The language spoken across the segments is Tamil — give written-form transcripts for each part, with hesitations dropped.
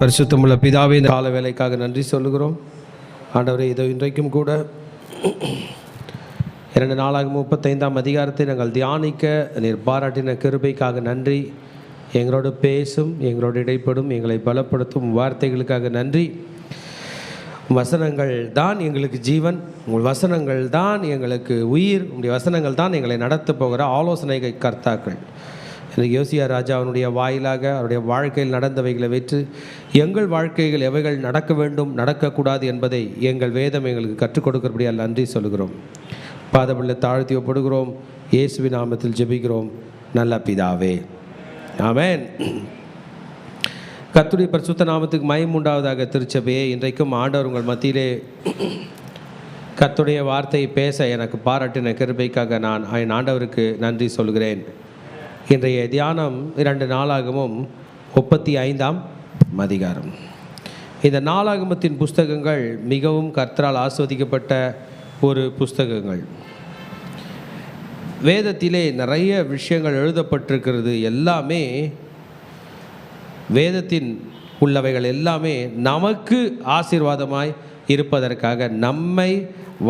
பரிசுத்தமுள்ள பிதாவே, இந்த கால வேலைக்காக நன்றி சொல்லுகிறோம். ஆண்டவரே, இதோ இன்றைக்கும் கூட 2 நாளாகும் 35ஆம் அதிகாரத்தை நாங்கள் தியானிக்க நீர் பாராட்டின கிருபைக்காக நன்றி. எங்களோடு பேசும், எங்களோடு இடைப்படும், எங்களை பலப்படுத்தும் வார்த்தைகளுக்காக நன்றி. வசனங்கள் தான் எங்களுக்கு ஜீவன், உங்கள் வசனங்கள் தான் எங்களுக்கு உயிர், உங்களுடைய வசனங்கள் தான் எங்களை நடத்த போகிற ஆலோசனை கர்த்தாக்கள். எனக்கு யோசியா ராஜா அவனுடைய வாயிலாக அவருடைய வாழ்க்கையில் நடந்தவைகளை வைத்து எங்கள் வாழ்க்கைகள் எவைகள் நடக்க வேண்டும், நடக்கக்கூடாது என்பதை எங்கள் வேதம் எங்களுக்கு கற்றுக் கொடுக்கிறபடியால் நன்றி சொல்கிறோம். பாதபுள்ள தாழ்த்தி ஒப்படுகிறோம். இயேசுவின் நாமத்தில் ஜெபிக்கிறோம் நல்ல பிதாவே, ஆமென். கர்த்தருடைய பரிசுத்த நாமத்துக்கு மகிமை உண்டாவதாக. திருச்சபையே, இன்றைக்கும் ஆண்டவர் உங்கள் மத்தியிலே கர்த்தருடைய வார்த்தையை பேச எனக்கு பாராட்டின கிருபைக்காக நான் என் ஆண்டவருக்கு நன்றி சொல்கிறேன். இன்றைய தியானம் 2 நாளாகமும் 35ஆம் அதிகாரம். இந்த நாளாகமத்தின் புஸ்தகங்கள் மிகவும் கர்த்தரால் ஆஸ்வதிக்கப்பட்ட ஒரு புஸ்தகங்கள். வேதத்திலே நிறைய விஷயங்கள் எழுதப்பட்டிருக்கிறது. எல்லாமே வேதத்தின் உள்ளவைகள் எல்லாமே நமக்கு ஆசீர்வாதமாய் இருப்பதற்காக, நம்மை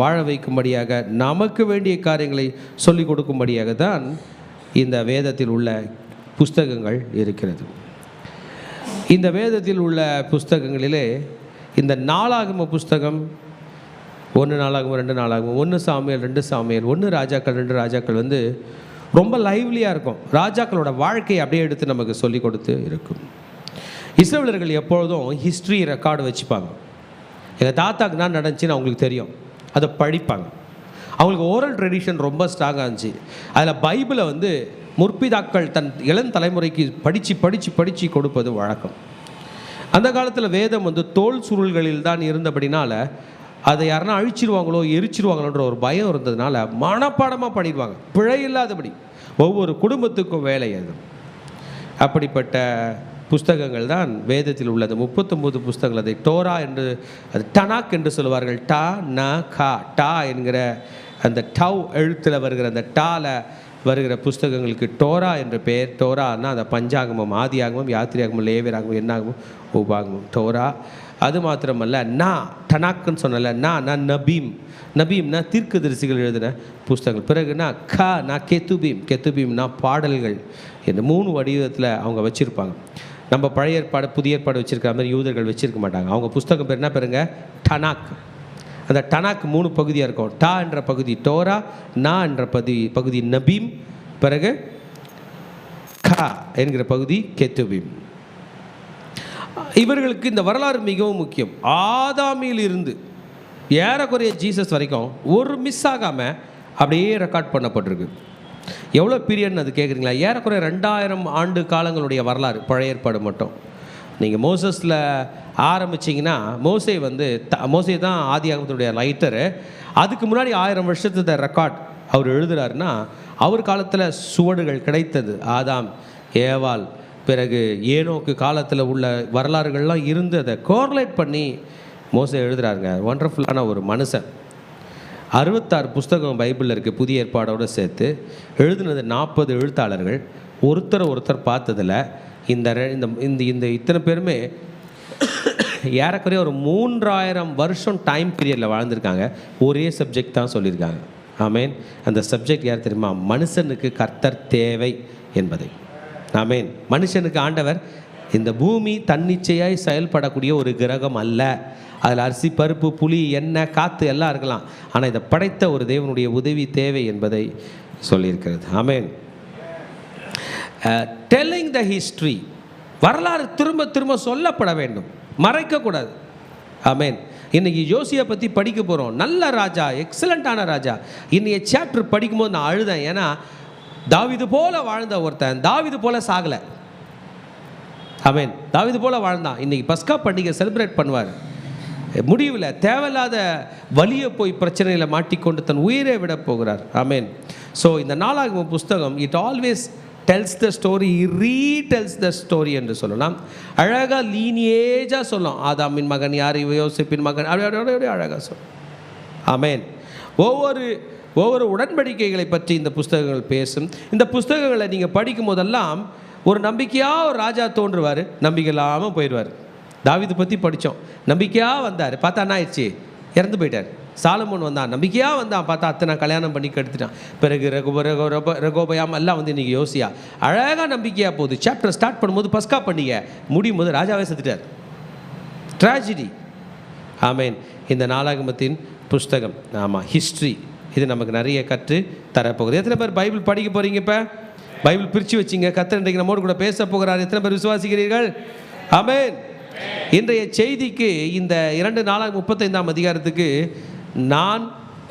வாழ வைக்கும்படியாக, நமக்கு வேண்டிய காரியங்களை சொல்லிக் கொடுக்கும்படியாக தான் இந்த வேதத்தில் உள்ள புஸ்தகங்கள் இருக்கிறது. இந்த வேதத்தில் உள்ள புஸ்தகங்களிலே இந்த நாளாகம புஸ்தகம் 1 நாளாகமம், 2 நாளாகமம், 1 சாமுவேல், 2 சாமுவேல், 1 ராஜாக்கள், 2 ராஜாக்கள் ரொம்ப லைவ்லியாக இருக்கும். ராஜாக்களோட வாழ்க்கையை அப்படியே எடுத்து நமக்கு சொல்லிக் கொடுத்து இருக்கும். இஸ்ரவேலர்கள் எப்பொழுதும் ஹிஸ்ட்ரி ரெக்கார்டு வச்சுப்பாங்க. எங்கள் தாத்தாக்கு என்ன நடந்துச்சுன்னு அவங்களுக்கு தெரியும், அதை படிப்பாங்க. அவங்களுக்கு ஓரல் ட்ரெடிஷன் ரொம்ப ஸ்ட்ராங்காக இருந்துச்சு. அதில் பைபிளை முற்பிதாக்கள் தன் இளம் தலைமுறைக்கு படித்து கொடுப்பது வழக்கம். அந்த காலத்தில் வேதம் தோல் சுருள்களில் தான் இருந்தபடினால அதை யாருன்னா அழிச்சிருவாங்களோ எரிச்சிருவாங்களோன்ற ஒரு பயம் இருந்ததுனால மனப்பாடமாக பண்ணிடுவாங்க, பிழை இல்லாதபடி. ஒவ்வொரு குடும்பத்துக்கும் வேலை அது. அப்படிப்பட்ட புஸ்தகங்கள் தான் வேதத்தில் உள்ளது. 39 புஸ்தகங்கள். அதை டோரா என்று, அது டனாக் என்று சொல்லுவார்கள். டா ந கா, டா என்கிற அந்த டவ் எழுத்தில் வருகிற அந்த டால வருகிற புஸ்தகங்களுக்கு டோரா என்ற பெயர். டோரான்னா அந்த பஞ்சாகமம், ஆதியாகமம், யாத்திரையாகமம், லேவியராகமம், என்னாகமம், உபாகமம், டோரா. அது மாத்திரமல்ல, டனாக்குன்னு சொன்னல, நபீம். நபீம்னா தீர்க்கதரிசிகள் எழுதின புஸ்தகங்கள். பிறகுனா கெத்துபீம். கெத்துபீம்னா பாடல்கள் என்று 3 வடிவத்தில் அவங்க வச்சுருப்பாங்க. நம்ம பழைய ஏற்பாடு, புதிய ஏற்பாடு வச்சுருக்கிற மாதிரி யூதர்கள் வச்சுருக்க மாட்டாங்க. அவங்க புஸ்தகம் பேர் என்ன பேருங்க? டனாக். அந்த டனாக் 3 பகுதியாக இருக்கும். டா என்ற பகுதி டோரா, நா என்ற பகுதி நபீம், பிறகு கா என்கிற பகுதி கெத்துபீம். இவர்களுக்கு இந்த வரலாறு மிகவும் முக்கியம். ஆதாமில் இருந்து ஏறக்குறைய ஜீசஸ் வரைக்கும் ஒரு மிஸ் ஆகாமல் அப்படியே ரெக்கார்ட் பண்ணப்பட்டிருக்கு. எவ்வளோ பீரியட்னு அது கேட்குறீங்களா? ஏறக்குறைய 2000 ஆண்டு காலங்களுடைய வரலாறு பழைய ஏற்பாடு மட்டும். நீங்கள் மோசஸில் ஆரம்பிச்சிங்கன்னா, மோசே தான் ஆதியாகமத்தினுடைய ரைட்டரு. அதுக்கு முன்னாடி 1000 வருஷத்து ரெக்கார்ட் அவர் எழுதுகிறாருன்னா, அவர் காலத்தில் சுவடுகள் கிடைத்தது. ஆதாம், ஏவாள், பிறகு ஏனோக்கு காலத்தில் உள்ள வரலாறுகள்லாம் இருந்து அதை கோர்லேட் பண்ணி மோசே எழுதுகிறாருங்க. ஒண்டர்ஃபுல்லான ஒரு மனுஷன். 66 புஸ்தகம் பைபிளில் இருக்குது புதிய ஏற்பாடோடு சேர்த்து. எழுதுனது 40 எழுத்தாளர்கள். ஒருத்தர் பார்த்ததில் இந்த இத்தனை பேருமே ஏறக்குறைய ஒரு 3000 வருஷம் டைம் பீரியடில் வாழ்ந்திருக்காங்க. ஒரே சப்ஜெக்ட் தான் சொல்லியிருக்காங்க. ஆமேன். அந்த சப்ஜெக்ட் யார் தெரியுமா? மனுஷனுக்கு கர்த்தர் தேவை என்பதை. ஆமேன். மனுஷனுக்கு ஆண்டவர், இந்த பூமி தன்னிச்சையாய் செயல்படக்கூடிய ஒரு கிரகம் அல்ல. அதில் அரிசி, பருப்பு, புளி, எண்ணெய், காற்று எல்லாம் இருக்கலாம். ஆனால் இதை படைத்த ஒரு தேவனுடைய உதவி தேவை என்பதை சொல்லியிருக்கிறது. ஆமேன். டெல்லிங் த ஹிஸ்ட்ரி, வரலாறு திரும்ப திரும்ப சொல்லப்பட வேண்டும், மறைக்கக்கூடாது. ஆமேன். இன்றைக்கி யோசியா பற்றி படிக்க போகிறோம். நல்ல ராஜா, எக்ஸலண்ட்டான ராஜா. இன்றைய சாப்டர் படிக்கும்போது நான் அழுதேன். ஏன்னா தாவீது போல வாழ்ந்த ஒருத்தன் தாவீது போல சாகலை. ஆமேன். தாவீது போல வாழ்ந்தான். இன்றைக்கி பஸ்கா பண்டிகை செலிப்ரேட் பண்ணுவார். முடிவில் தேவையில்லாத வலியை போய் பிரச்சனையில் மாட்டிக்கொண்டு தன் உயிரை விட போகிறார். ஆமேன். ஸோ இந்த நாளாகம புஸ்தகம் it always tells the story, retells the story என்று சொல்லலாம். அழகாக லீனியேஜாக சொல்லும். ஆதாமின் மகன் யார், யோசேப்பின் மகன், அப்படியே அழகாக சொல்லும். ஆமேன். ஒவ்வொரு உடன்படிக்கைகளை பற்றி இந்த புஸ்தகங்கள் பேசும். இந்த புஸ்தகங்களை நீங்கள் படிக்கும் போதெல்லாம் ஒரு நம்பிக்கையாக ஒரு ராஜா தோன்றுவார், நம்பிக்கை இல்லாமல் போயிடுவார். தாவீது பற்றி படித்தோம். நம்பிக்கையாக வந்தார், பார்த்தா என்ன ஆயிடுச்சு, இறந்து போயிட்டார். சாலமோன் வந்தான், நம்பிக்கையாக வந்தான், பார்த்தா அத்தனை கல்யாணம் பண்ணி கெடுத்துட்டான். பிறகு ரெகோபயாம் எல்லாம் வந்து இன்றைக்கி யோசியா அழகாக நம்பிக்கையாக போகுது. சாப்டர் ஸ்டார்ட் பண்ணும்போது பஸ்கா பண்டிகை, முடியும் போது ராஜாவே செத்துட்டார். ட்ராஜடி. ஆமேன். இந்த நாளாகமத்தின் புஸ்தகம், ஆமாம், ஹிஸ்ட்ரி, இது நமக்கு நிறைய கற்று தரப்போகுது. எத்தனை பேர் பைபிள் படிக்க போகிறீங்க? இப்போ பைபிள் பிரித்து வச்சிங்க. கர்த்தர் இன்றைக்கு நம்மோடு கூட பேச போகிறார். எத்தனை பேர் விசுவாசிக்கிறீர்கள்? ஆமேன். இன்றைய செய்திக்கு, இந்த 2 அதிகாரத்துக்கு நான்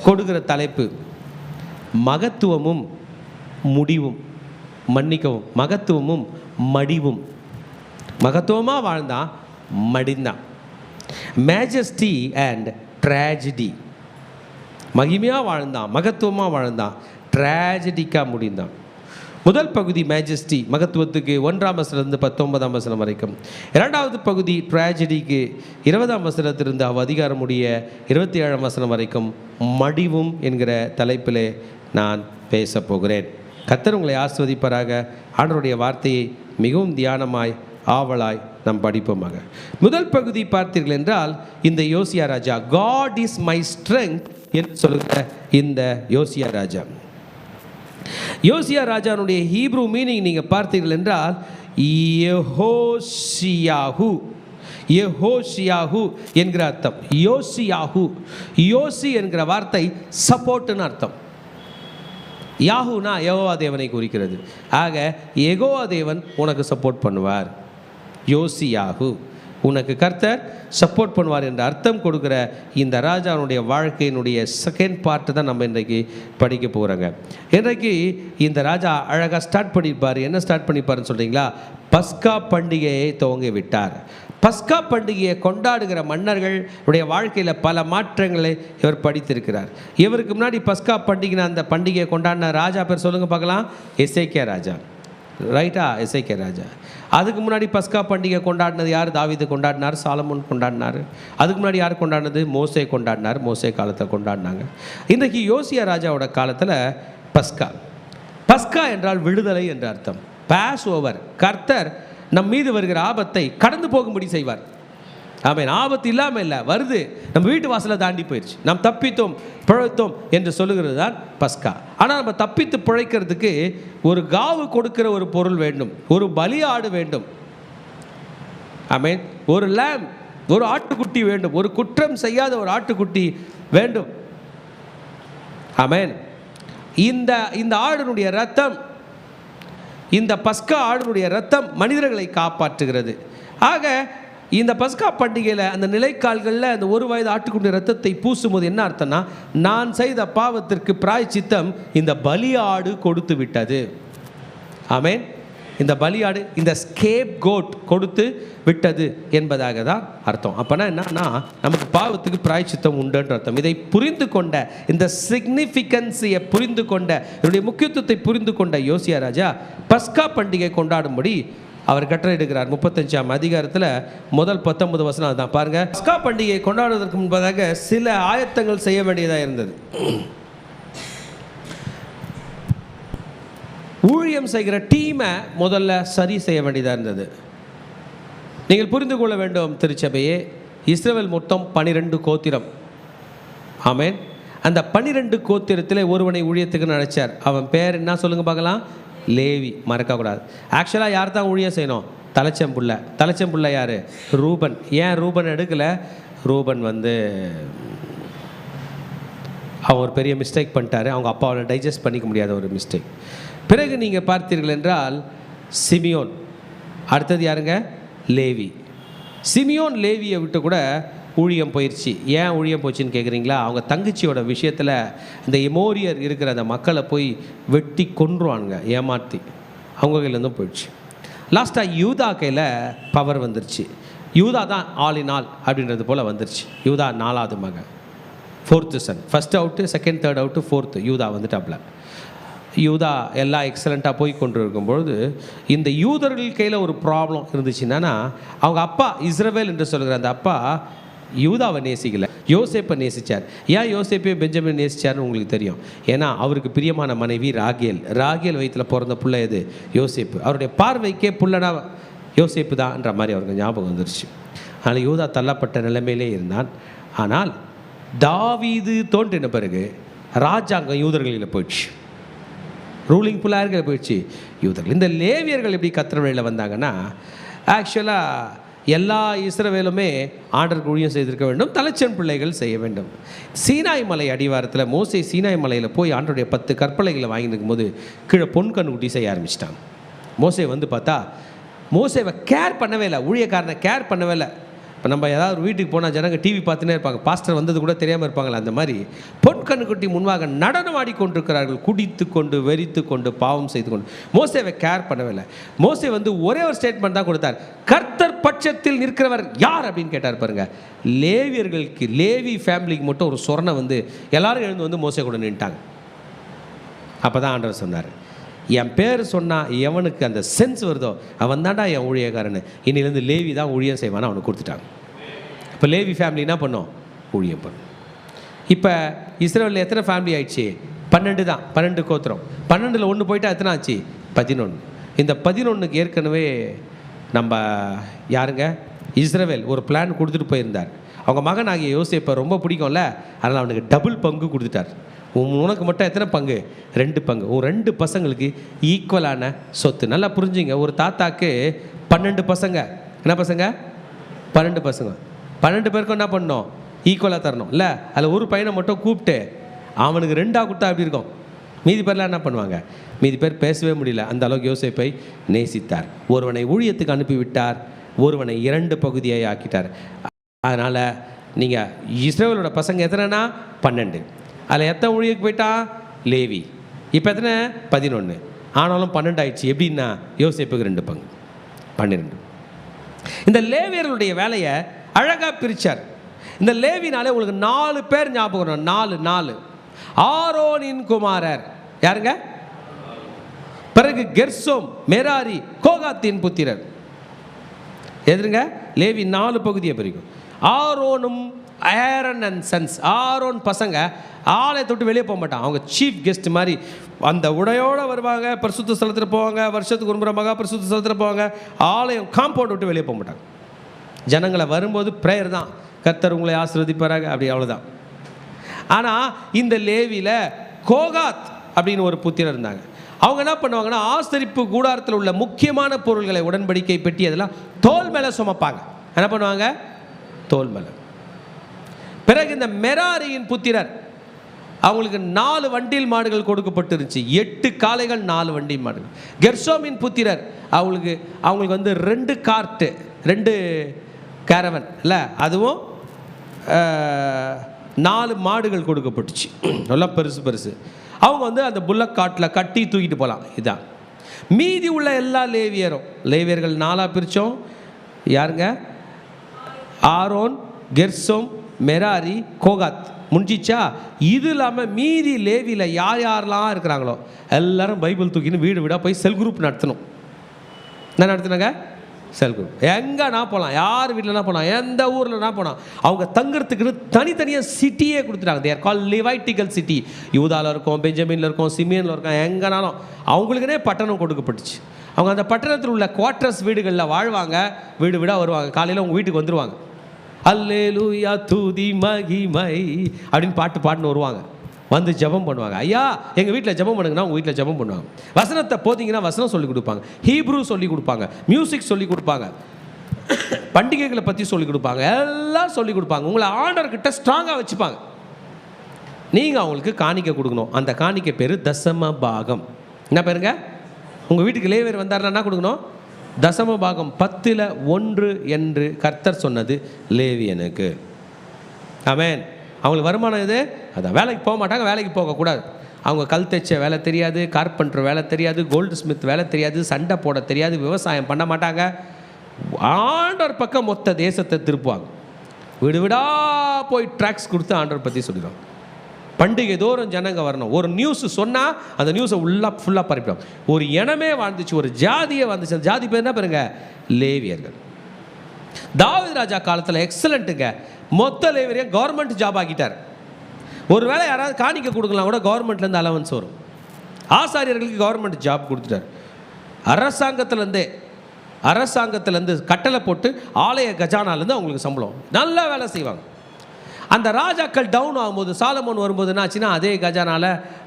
கொடுக்கிற தலைப்பு மகத்துவமும் முடிவும். மன்னிக்கவும், மகத்துவமும் மடிவும். மகத்துவமாக வாழ்ந்தான், மடிந்தான். Majesty and tragedy. மகிமையாக வாழ்ந்தான், மகத்துவமாக வாழ்ந்தான், ட்ராஜடிக்காக முடிந்தான். முதல் பகுதி மேஜஸ்டி, மகத்துவத்துக்கு 1-19 வரைக்கும். இரண்டாவது பகுதி ட்ராஜடிக்கு 20 அதிகாரமுடைய 27 வரைக்கும் மடிவும் என்கிற தலைப்பிலே நான் பேச போகிறேன். கர்த்தர் உங்களை ஆசீர்வதிப்பாராக. ஆண்டவருடைய வார்த்தையை மிகவும் தியானமாய் ஆவலாய் நாம் படிப்போமாக. முதல் பகுதி பார்த்தீர்கள் என்றால், இந்த யோசியா ராஜா, God is my strength என்று சொல்கிற இந்த யோசியா ராஜா. யோசியா ராஜானுடைய ஹீப்ரூ மீனிங் நீங்கள் பார்த்தீர்கள் என்றால் யெஹோஷியாஹு. யெஹோஷியாஹு என்கிற அர்த்தம். யோசியாஹு, யோசி என்கிற வார்த்தை சப்போர்ட்னு அர்த்தம். யாஹூனா யெகோவா தேவனை குறிக்கிறது. ஆக யெகோவா தேவன் உனக்கு சப்போர்ட் பண்ணுவார். யோசியாஹு, உனக்கு கர்த்தர் சப்போர்ட் பண்ணுவார் என்ற அர்த்தம் கொடுக்குற இந்த ராஜாவுடைய வாழ்க்கையினுடைய செகண்ட் பார்ட்டு தான் நம்ம இன்றைக்கு படிக்க போகிறோங்க. இன்றைக்கு இந்த ராஜா அழகாக ஸ்டார்ட் பண்ணியிருப்பார். என்ன ஸ்டார்ட் பண்ணிப்பாருன்னு சொல்கிறீங்களா? பஸ்கா பண்டிகையை துவங்கி விட்டார். பஸ்கா பண்டிகையை கொண்டாடுகிற மன்னர்களுடைய வாழ்க்கையில் பல மாற்றங்களை இவர் படித்திருக்கிறார். இவருக்கு முன்னாடி பஸ்கா பண்டிகை, அந்த பண்டிகையை கொண்டாடின ராஜா பேர் சொல்லுங்கள் பார்க்கலாம். எசேக்கியா ராஜா. ரைட்டா? எசேக்கியா ராஜா. அதுக்கு முன்னாடி பஸ்கா பண்டிகை கொண்டாடினது யார்? தாவீது கொண்டாடினார், சாலமோன் கொண்டாடினார். அதுக்கு முன்னாடி யார் கொண்டாடினது? மோசே கொண்டாடினார். மோசே காலத்தை கொண்டாடினாங்க. இன்றைக்கி யோசியா ராஜாவோட காலத்தில் பஸ்கா. பஸ்கா என்றால் விடுதலை என்ற அர்த்தம். Passover. கர்த்தர் நம் மீது வருகிற ஆபத்தை கடந்து போகும்படி செய்வார். ஆமென். ஆபத்து இல்லாமல் இல்லை, வருது, நம்ம வீட்டு வாசலை தாண்டி போயிடுச்சு, நாம் தப்பித்தோம் பிழைத்தோம் என்று சொல்லுகிறது தான் பஸ்கா. ஆனால் நம்ம தப்பித்து பிழைக்கிறதுக்கு ஒரு காவு கொடுக்கிற ஒரு பொருள் வேண்டும், ஒரு பலியாடு வேண்டும். ஆமென். ஒரு லேம், ஒரு ஆட்டுக்குட்டி வேண்டும், ஒரு குற்றம் செய்யாத ஒரு ஆட்டுக்குட்டி வேண்டும். ஆமென். இந்த ஆடுனுடைய ரத்தம், இந்த பஸ்கா ஆடுனுடைய ரத்தம் மனிதர்களை காப்பாற்றுகிறது. ஆக இந்த பஸ்கா பண்டிகையில் அந்த நிலைக்கால்களில் அந்த 1 வயது ஆட்டுக்குட்டி ரத்தத்தை பூசும்போது என்ன அர்த்தம்னா, நான் செய்த பாவத்திற்கு பிராயச்சித்தம் இந்த பலியாடு கொடுத்து விட்டது. ஆமென். இந்த பலியாடு, இந்த ஸ்கேப் கோட் கொடுத்து விட்டது என்பதாக தான் அர்த்தம். அப்போனா என்னன்னா, நமக்கு பாவத்துக்கு பிராயச்சித்தம் உண்டுன்ற அர்த்தம். இதை புரிந்து கொண்ட, இந்த சிக்னிஃபிகன்ஸையை புரிந்து கொண்ட, இதனுடைய முக்கியத்துவத்தை புரிந்து கொண்ட யோசியா ராஜா பஸ்கா பண்டிகை கொண்டாடும்படி அவர் கட்டளையிடுகிறார். 35 அதிகாரத்தில் முதல் 19 வசனம் அதுதான் பாருங்க. பஸ்கா பண்டிகையை கொண்டாடுவதற்கு முன்பதாக சில ஆயத்தங்கள் செய்ய வேண்டியதாக இருந்தது. ஊழியம் செய்கிற டீமை முதல்ல சரி செய்ய வேண்டியதாக இருந்தது. நீங்கள் புரிந்து கொள்ள வேண்டும் திருச்சபையே, இஸ்ரவேல் மொத்தம் 12 கோத்திரம். ஆமென். அந்த 12 கோத்திரத்தில் ஒருவனை ஊழியத்துக்கு நினைச்சார். அவன் பேர் என்ன சொல்லுங்க பார்க்கலாம்? லேவி. மறக்கக்கூடாது. ஆக்சுவலாக யார் தான் ஊழியம் செய்யணும்? தலைச்சம்புள்ள. தலைச்சம்புள்ள யார்? ரூபன். ஏன் ரூபன் எடுக்கலை? ரூபன் அவன் ஒரு பெரிய மிஸ்டேக் பண்ணிட்டாரு. அவங்க அப்பாவை டைஜஸ்ட் பண்ணிக்க முடியாத ஒரு மிஸ்டேக். பிறகு நீங்கள் பார்த்தீர்கள் என்றால் சிமியோன். அடுத்தது யாருங்க? லேவி. சிமியோன் லேவியை விட்டு கூட ஊழியம் போயிடுச்சு. ஏன் ஊழியம் போச்சுன்னு கேட்குறீங்களா? அவங்க தங்கச்சியோட விஷயத்தில் இந்த எமோரியர் இருக்கிற அந்த மக்களை போய் வெட்டி கொன்றுவானுங்க, ஏமாற்றி. அவங்க கையிலேருந்தும் போயிடுச்சு. லாஸ்ட்டாக யூதா கையில் பவர் வந்துருச்சு. யூதா தான் ஆல் இன் ஆல் அப்படின்றது போல் வந்துருச்சு. யூதா 4வது மகன், 4th son. First out, second, third out, 4th யூதா வந்துட்டாப்ல. யூதா எல்லாம் எக்ஸலண்ட்டாக போய் கொண்டு இருக்கும்பொழுது இந்த யூதர்கள் கையில் ஒரு ப்ராப்ளம் இருந்துச்சுன்னா, அவங்க அப்பா இஸ்ரவேல் என்று சொல்கிற அந்த அப்பா யூதாவை நேசிக்கலை, யோசேப்பை நேசித்தார். ஏன் யோசேப்பை பெஞ்சமின் நேசித்தார்னு உங்களுக்கு தெரியும். ஏன்னா அவருக்கு பிரியமான மனைவி ராகேல். ராகேல் வயிற்றில் பிறந்த பிள்ளை எது? யோசேப்பு. அவருடைய பார்வைக்கே புள்ளனா யோசேப்பு தான்ன்ற மாதிரி அவருக்கு ஞாபகம் வந்துருச்சு. அதனால் யூதா தள்ளப்பட்ட நிலைமையிலே இருந்தான். ஆனால் தாவீது தோன்றின பிறகு ராஜாங்கம் யூதர்களில் போயிடுச்சு, ரூலிங் புல்லார்கள் போயிடுச்சு யூதர்கள். இந்த லேவியர்கள் எப்படி கர்த்தர் வழியில் வந்தாங்கன்னா, ஆக்சுவலாக எல்லா இஸ்ரவேலுமே ஆண்டருக்கு ஊழியம் செய்திருக்க வேண்டும், தலைச்சன் பிள்ளைகள் செய்ய வேண்டும். சீனாய் மலை அடிவாரத்தில் மோசே சீனாய் மலையில் போய் ஆண்டருடைய 10 கற்பலைகளை வாங்கி இருக்கும்போது கீழே பொன் கண்ணுக்குட்டி செய்ய ஆரம்பிச்சிட்டாங்க. மோசே வந்து பார்த்தா மோசேவை கேர் பண்ணவே இல்லை, ஊழியக்காரனை கேர் பண்ணவே இல்லை. இப்போ நம்ம ஏதாவது ஒரு வீட்டுக்கு போனால் ஜனங்க டிவி பார்த்துனே இருப்பாங்க, பாஸ்டர் வந்தது கூட தெரியாமல் இருப்பாங்களா. அந்த மாதிரி பொன் கண்ணுக்குட்டி முன்பாக நடனம் ஆடிக்கொண்டிருக்கிறார்கள், குடித்து கொண்டு வெறித்து கொண்டு பாவம் செய்து கொண்டு. மோசேவை கேர் பண்ணவே இல்லை. மோசே வந்து ஒரே ஒரு ஸ்டேட்மெண்ட் தான் கொடுத்தார், கர்த்தர் பட்சத்தில் நிற்கிறவர் யார் அப்படின்னு கேட்டார் பாருங்க. லேவியர்களுக்கு, லேவி ஃபேமிலிக்கு மட்டும் ஒரு சொரணை வந்து எல்லாரும் எழுந்து வந்து மோசே கூட நின்ட்டாங்க. அப்போ தான் ஆண்டவர் சொன்னார், என் பேர் சொன்னால் எவனுக்கு அந்த சென்ஸ் வருதோ அவன் தான்டா என் ஊழியக்காரன்னு. இன்னிலேருந்து லேவி தான் ஊழியம் செய்வான்னு அவனுக்கு கொடுத்துட்டாங்க. இப்போ லேவி ஃபேமிலி என்ன பண்ணோம்? ஊழியம் பண்ணும். இப்போ இஸ்ரேலில் எத்தனை ஃபேமிலி ஆயிடுச்சு? 12 தான், 12 கோத்திரம். 12ல் 1 போயிட்டா எத்தனை ஆச்சு? 11. இந்த 11க்கு ஏற்கனவே நம்ம யாருங்க, இஸ்ரவேல் ஒரு பிளான் கொடுத்துட்டு போயிருந்தார். அவங்க மகன் ஆகிய யோசேப்பை ரொம்ப பிடிக்கும்ல, அதனால் அவனுக்கு டபுள் பங்கு கொடுத்துட்டார். உனக்கு மட்டும் எத்தனை பங்கு? 2 பங்கு. 2 பசங்களுக்கு ஈக்குவலான சொத்து. நல்லா புரிஞ்சுங்க, ஒரு தாத்தாக்கு 12 பசங்க. என்ன பசங்க? 12 பசங்க. 12 பேருக்கும் என்ன பண்ணணும்? ஈக்குவலாக தரணும் இல்லை? அதில் ஒரு பையனை மட்டும் கூப்பிட்டு அவனுக்கு 2ஆக கொடுத்தா அப்படி இருக்கும். மீதி பேர்லாம் என்ன பண்ணுவாங்க? மீதி பேர் பேசவே முடியல. அந்த அளவுக்கு யோசேப்பை நேசித்தார். ஒருவனை ஊழியத்துக்கு அனுப்பிவிட்டார், ஒருவனை 2 பகுதியை ஆக்கிட்டார். அதனால் நீங்கள் இஸ்ரவேலோட பசங்க எத்தனைனா 12. அதில் எத்தனை ஊழியருக்கு போயிட்டா? லேவி. இப்போ எத்தனை? 11. ஆனாலும் 12 ஆயிடுச்சு. எப்படின்னா யோசேப்புக்கு 2 பங்கு, 12. இந்த லேவியர்களுடைய வேலையை அழகாக பிரித்தார். இந்த லேவினாலே உங்களுக்கு 4 பேர் ஞாபகம். 4 ஆரோனின் குமாரர் யாருங்க? பிறகு கெர்சோம், மெராரி, கோகாத்தின் புத்திரர். எதுங்க? லேவி 4 பகுதியை பிரிக்கும். ஆரோனும் ஆரோன் அண்ட் சன்ஸ். ஆரோன் பசங்க ஆலயத்தை விட்டு வெளியே போக மாட்டாங்க. அவங்க சீஃப் கெஸ்ட் மாதிரி அந்த உடையோடு வருவாங்க, பரிசுத்த ஸ்தலத்தில் போவாங்க, வருஷத்துக்கு ஒரு முறை மகா பரிசுத்த ஸ்தலத்தில் போவாங்க. ஆலயம் காம்பவுண்ட் விட்டு வெளியே போக மாட்டாங்க. ஜனங்களை வரும்போது ப்ரேயர் தான், கர்த்தர் உங்களை ஆசீர்வதிப்பாராக, அப்படி அவ்வளோதான். ஆனால் இந்த லேவியில் கோகாத் அப்படின்னு ஒரு புத்திரர் இருந்தாங்க. அவங்க என்ன பண்ணுவாங்கன்னா, ஆசரிப்பு கூடாரத்தில் உள்ள முக்கியமான பொருள்களை, உடன்படிக்கை பெட்டி, அதெல்லாம் தோல் மேலே சுமப்பாங்க. என்ன பண்ணுவாங்க? தோல் மேலே. பிறகு இந்த மெராரியின் புத்திரர், அவங்களுக்கு 4 வண்டில் மாடுகள் கொடுக்கப்பட்டிருந்துச்சு. 8 காளைகள், 4 வண்டில் மாடுகள். கெர்சோமின் புத்திரர், அவங்களுக்கு வந்து 2 கார்ட்டு, 2 கேரவன் இல்லை, அதுவும் 4 மாடுகள் கொடுக்கப்பட்டுச்சு. நல்லா பெருசு பெருசு. அவங்க வந்து அந்த புல்லக் காட்டில் கட்டி தூக்கிட்டு போகலாம். இதுதான். மீதி உள்ள எல்லா லேவியர்கள் 4 பிரித்தோம். யாருங்க? ஆரோன், கெர்சோம், மெராரி, கோகாத். முடிஞ்சிச்சா? இது இல்லாமல் மீதி லேவியில் யார் யாரெல்லாம் இருக்கிறாங்களோ எல்லாரும் பைபிள் தூக்கின்னு வீடு வீடாக போய் செல் குரூப் நடத்தணும். என்ன நடத்தினாங்க? செல் குரூப். எங்கன்னா போகலாம், யார் வீட்டிலனா போகலாம், எந்த ஊர்லனா போகலாம். அவங்க தங்குறதுக்குன்னு தனித்தனியாக சிட்டியே கொடுத்துட்டாங்க. தேர் கால் லிவைட்டிக்கல் சிட்டி. யூதாவில் இருக்கும், பெஞ்சமினில் இருக்கும், சிமியனில் இருக்கும், எங்கேனாலும் அவங்களுக்குனே பட்டணம் கொடுக்கப்பட்டுச்சு. அவங்க அந்த பட்டணத்தில் உள்ள குவார்ட்டர்ஸ் வீடுகளில் வாழ்வாங்க, வீடு வீடாக வருவாங்க. காலையில் அவங்க வீட்டுக்கு வந்துடுவாங்க. அல்லேலூயா துதி மகிமை அப்படின்னு பாட்டுன்னு வருவாங்க. வந்து ஜெபம் பண்ணுவாங்க. ஐயா எங்கள் வீட்டில் ஜெபம் பண்ணுங்கன்னா உங்கள் வீட்டில் ஜெபம் பண்ணுவாங்க. வசனத்தை போதிங்கன்னா வசனம் சொல்லிக் கொடுப்பாங்க, ஹீப்ரூ சொல்லிக் கொடுப்பாங்க, மியூசிக் சொல்லிக் கொடுப்பாங்க, பண்டிகைகளை பற்றி சொல்லிக் கொடுப்பாங்க, எல்லாம் சொல்லிக் கொடுப்பாங்க. உங்களை ஆண்டவர்கிட்ட ஸ்ட்ராங்காக வச்சுப்பாங்க. நீங்கள் அவங்களுக்கு காணிக்கை கொடுக்கணும். அந்த காணிக்கை பேர் தசம பாகம். என்ன பேருங்க? உங்கள் வீட்டுக்கு லேவியர் வந்தார்னா என்ன கொடுக்கணும்? தசம பாகம். 10ல் 1 என்று கர்த்தர் சொன்னது லேவியனுக்கு. ஆமென். அவங்களுக்கு வருமானம் இது. அதான் வேலைக்கு போக மாட்டாங்க, வேலைக்கு போகக்கூடாது. அவங்க கல் தைச்ச வேலை தெரியாது, கார்பெண்டர் வேலை தெரியாது, கோல்டு ஸ்மித் வேலை தெரியாது, சண்டை போட தெரியாது, விவசாயம் பண்ண மாட்டாங்க. ஆண்டவர் பக்கம் மொத்த தேசத்தை திருப்புவாங்க. வீடு வீடா போய் ட்ராக்ஸ் கொடுத்து ஆண்டவர் பற்றி சொல்லிடுவாங்க. பண்டிகை தோறும் ஜனங்க வரணும். ஒரு நியூஸ் சொன்னால் அந்த நியூஸை ஃபுல்லாக பரப்பிடும். ஒரு இனமே வாழ்ந்துச்சு, ஒரு ஜாதியே வாழ்ந்துச்சு. அந்த ஜாதி பேர் என்ன பாருங்க? லேவியர்கள். தாவீது ராஜா காலத்தில் எக்ஸலண்ட்டுங்க. மொத்த லேவியரையும் கவர்மெண்ட் ஜாப் ஆக்கிட்டார். ஒரு வேளை யாராவது காணிக்க கொடுக்கலாம் கூட கவர்மெண்ட்லேருந்து அலவன்ஸ் வரும். ஆசாரியர்களுக்கு கவர்மெண்ட் ஜாப் கொடுத்துட்டார். அரசாங்கத்திலேருந்தே அரசாங்கத்திலேருந்து கட்டளை போட்டு ஆலய கஜானாலேருந்து அவங்களுக்கு சம்பளம், நல்லா வேலை செய்வாங்க. அந்த ராஜாக்கள் டவுன் ஆகும்போது சாலமோன் வரும்போது என்ன ஆச்சுன்னா, அதே கஜானால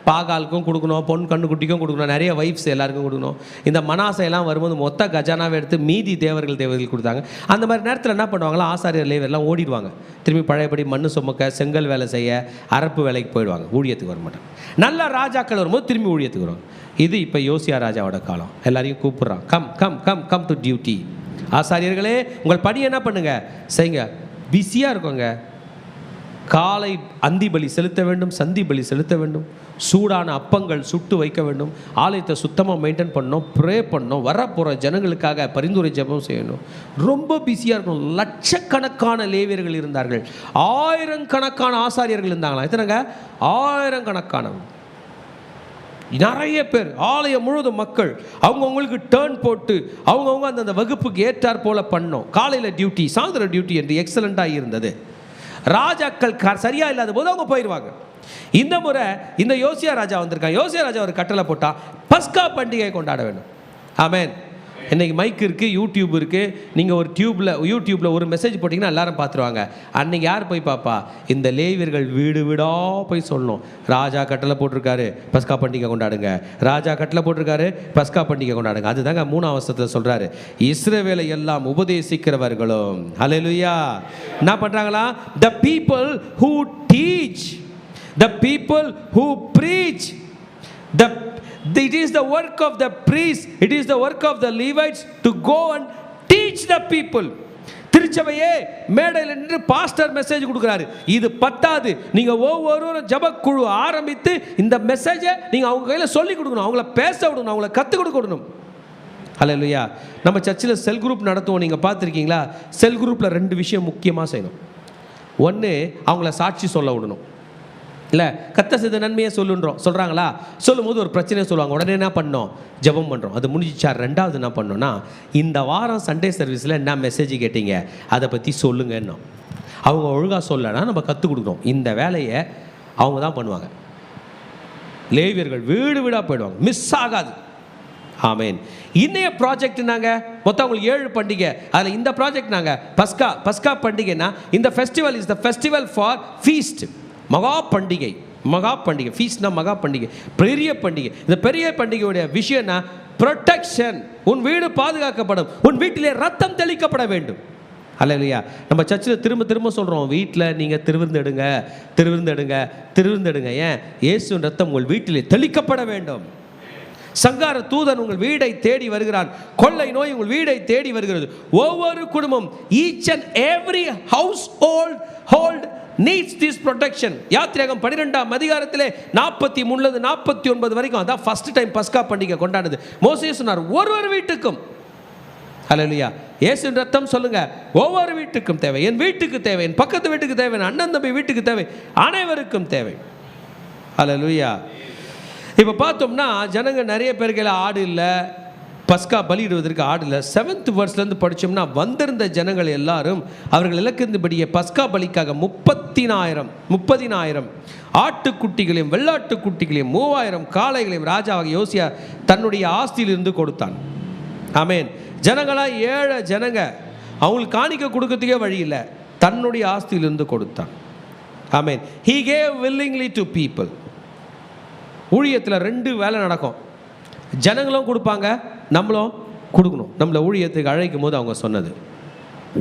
பாகாலுக்கும் கொடுக்கணும், பொன் கண்ணுக்குட்டிக்கும் கொடுக்கணும், நிறைய வைஃப்ஸ் எல்லாருக்கும் கொடுக்கணும். இந்த மனாசையெல்லாம் வரும்போது மொத்த கஜானாவை எடுத்து மீதி தேவர்கள் கொடுத்தாங்க. அந்த மாதிரி நேரத்தில் என்ன பண்ணுவாங்களா, ஆசாரியர் லேவியர்லாம் ஓடிடுவாங்க. திரும்பி பழையபடி மண்ணு சுமக்க, செங்கல் வேலை செய்ய, அரப்பு வேலைக்கு போயிடுவாங்க, ஊழியத்துக்கு வர மாட்டாங்க. நல்ல ராஜாக்கள் வரும்போது திரும்பி ஊழியத்துக்கு வருவாங்க. இது இப்போ யோசியா ராஜாவோட காலம். எல்லாரையும் கூப்பிட்றான், come come come come to duty. ஆசாரியர்களே, உங்கள் பணி என்ன பண்ணுங்க, செய்யுங்க. பிஸியாக இருக்கோங்க. காலை அந்தி பலி செலுத்த வேண்டும், சந்தி பலி செலுத்த வேண்டும், சூடான அப்பங்கள் சுட்டு வைக்க வேண்டும், ஆலயத்தை சுத்தமாக மெயின்டைன் பண்ணணும், ப்ரே பண்ணணும், வரப்போகிற ஜனங்களுக்காக பரிந்துரை ஜெபம் செய்யணும். ரொம்ப பிஸியாக இருக்கணும். லட்சக்கணக்கான லேவியர்கள் இருந்தார்கள், ஆயிரக்கணக்கான ஆசாரியர்கள் இருந்தாங்களா? எத்தனைங்க? ஆயிரக்கணக்கானவங்க, நிறைய பேர், ஆலயம் முழுவதும் மக்கள். அவங்கவுங்களுக்கு டேர்ன் போட்டு அவங்கவுங்க அந்தந்த வகுப்புக்கு ஏற்றார் போல பண்ணோம். காலையில் டியூட்டி, சாயந்தர டியூட்டி என்று எக்ஸலண்ட்டாக இருந்தது. ராஜாக்கள் சரியா இல்லாத போது அவங்க போயிடுவாங்க. இந்த முறை இந்த யோசியா ராஜா வந்திருக்காங்க. யோசியா ராஜா ஒரு கட்டளை போட்டா, பஸ்கா பண்டிகை கொண்டாட வேண்டும். ஆமென். இன்னைக்கு மைக் இருக்குது, யூடியூப் இருக்குது. நீங்கள் ஒரு யூடியூப்பில் ஒரு மெசேஜ் போட்டிங்கன்னா எல்லாரும் பார்த்துருவாங்க. அன்றைக்கி யார் போய் பார்ப்பா? இந்த லேவியர்கள் வீடு வீடாக போய் சொல்லணும், ராஜா கட்டளை போட்டிருக்காரு, பஸ்கா பண்டிகை கொண்டாடுங்க, ராஜா கட்டளை போட்டிருக்காரு, பஸ்கா பண்டிகை கொண்டாடுங்க. அதுதாங்க 3ஆம் வசனத்தில் சொல்கிறாரு, இஸ்ரவேலை எல்லாம் உபதேசிக்கிறவர்களும். ஹல்லேலூயா. என்ன பண்ணுறாங்களா? the people who teach, the people who preach, it is the work of the priest, it is the work of the Levites to go and teach the people. திருச்சபையே, மேடையில் நின்று பாஸ்டர் மெசேஜ் கொடுக்குறாரு. இது பத்தாது, நீங்கள் ஒவ்வொருவரும் ஜபக்குழு ஆரம்பித்து இந்த மெசேஜை நீங்கள் அவங்க கையில் சொல்லி கொடுக்கணும், அவங்கள பேச விடணும், அவங்கள கற்றுக் கொடுக்கணும். ஹல்லேலூயா. நம்ம சர்ச்சில் செல் குரூப் நடத்துவோம், நீங்கள் பார்த்துருக்கீங்களா? செல் குரூப்பில் 2 விஷயம் முக்கியமாக செய்யணும். ஒன்று, அவங்கள சாட்சி சொல்ல விடணும். இல்லை, கத்த செய்த நன்மையை சொல்கிறாங்களா? சொல்லும் போது ஒரு பிரச்சனையை சொல்லுவாங்க, உடனே என்ன பண்ணோம்? ஜெபம் பண்ணுறோம். அது முடிஞ்சிச்சா? 2வது என்ன பண்ணோன்னா, இந்த வாரம் சண்டே சர்வீஸில் என்ன மெசேஜ் கேட்டீங்க, அதை பற்றி சொல்லுங்கன்னு. அவங்க ஒழுங்காக சொல்லலைன்னா நம்ம கற்றுக் கொடுக்கணும். இந்த வேலையை அவங்க தான் பண்ணுவாங்க. லேவியர்கள் வீடு வீடாக போயிடுவாங்க, மிஸ் ஆகாது. ஆமேன். இன்னைய ப்ராஜெக்ட் நாங்கள் மொத்தம் உங்களுக்கு 7 பண்டிகை, அதில் இந்த ப்ராஜெக்ட் நாங்கள் பஸ்கா பண்டிகைன்னா, இந்த festival is the festival for feast. மகா பண்டிகை, ஃபீஸ்ட்னா மகா பண்டிகை, பெரிய பண்டிகை. இந்த பெரிய பண்டிகையுடைய விஷயம்னா ப்ரொடெக்ஷன். உன் வீடு பாதுகாக்கப்படும், உன் வீட்டிலே ரத்தம் தெளிக்கப்பட வேண்டும். அல்லேலூயா. நம்ம சர்ச்சில் திரும்ப சொல்கிறோம், வீட்டில் நீங்கள் திருவிருந்தெடுங்க. ஏன்? இயேசுவின் ரத்தம் உங்கள் வீட்டிலே தெளிக்கப்பட வேண்டும். சங்கார தூதன் உங்கள் வீடை தேடி வருகிறான், கொள்ளை நோய் உங்கள் வீடை தேடி வருகிறது. ஒவ்வொரு குடும்பம், each and every household needs this protection. யாத்திராகமம் 12ஆம் அதிகாரத்திலே 43 49 வரைக்கும், அதான் ஃபர்ஸ்ட் டைம் பஸ்கா பண்டிகை கொண்டாடுது. மோசே சொன்னார், ஒவ்வொரு வீட்டுக்கும். ஹல்லேலூயா. இயேசுவின் ரத்தம் சொல்லுங்க, ஒவ்வொரு வீட்டுக்கும் தேவை. என் வீட்டுக்கு தேவை, என் பக்கத்து வீட்டுக்கு தேவை, என் அண்ணன் தம்பி வீட்டுக்கு தேவை, அனைவருக்கும் தேவை. ஹல்லேலூயா. இப்போ பார்த்தோம்னா ஜனங்க நிறைய பேருக்கு ஆடு இல்லை, பஸ்கா பலியிடுவதற்கு ஆடு இல்லை. 7th verseலேருந்து படித்தோம்னா, வந்திருந்த ஜனங்கள் எல்லாரும் அவர்கள் இலக்கிருந்தபடியே பஸ்கா பலிக்காக 30,000 ஆட்டுக்குட்டிகளையும் வெள்ளாட்டுக்குட்டிகளையும் 3000 காளைகளையும் ராஜாவாக யோசியா தன்னுடைய ஆஸ்தியிலிருந்து கொடுத்தான். ஆமேன். ஜனங்களாம் 7 ஜனங்க, அவங்களுக்கு காணிக்க கொடுக்கறதுக்கே வழி இல்லை, தன்னுடைய ஆஸ்தியிலிருந்து கொடுத்தான். ஆமேன். he gave willingly to people. ஊழியத்தில் 2 வேலை நடக்கும், ஜனங்களும் கொடுப்பாங்க, நம்மளும் கொடுக்கணும். நம்மளை ஊழியத்துக்கு அழைக்கும் போது அவங்க சொன்னது,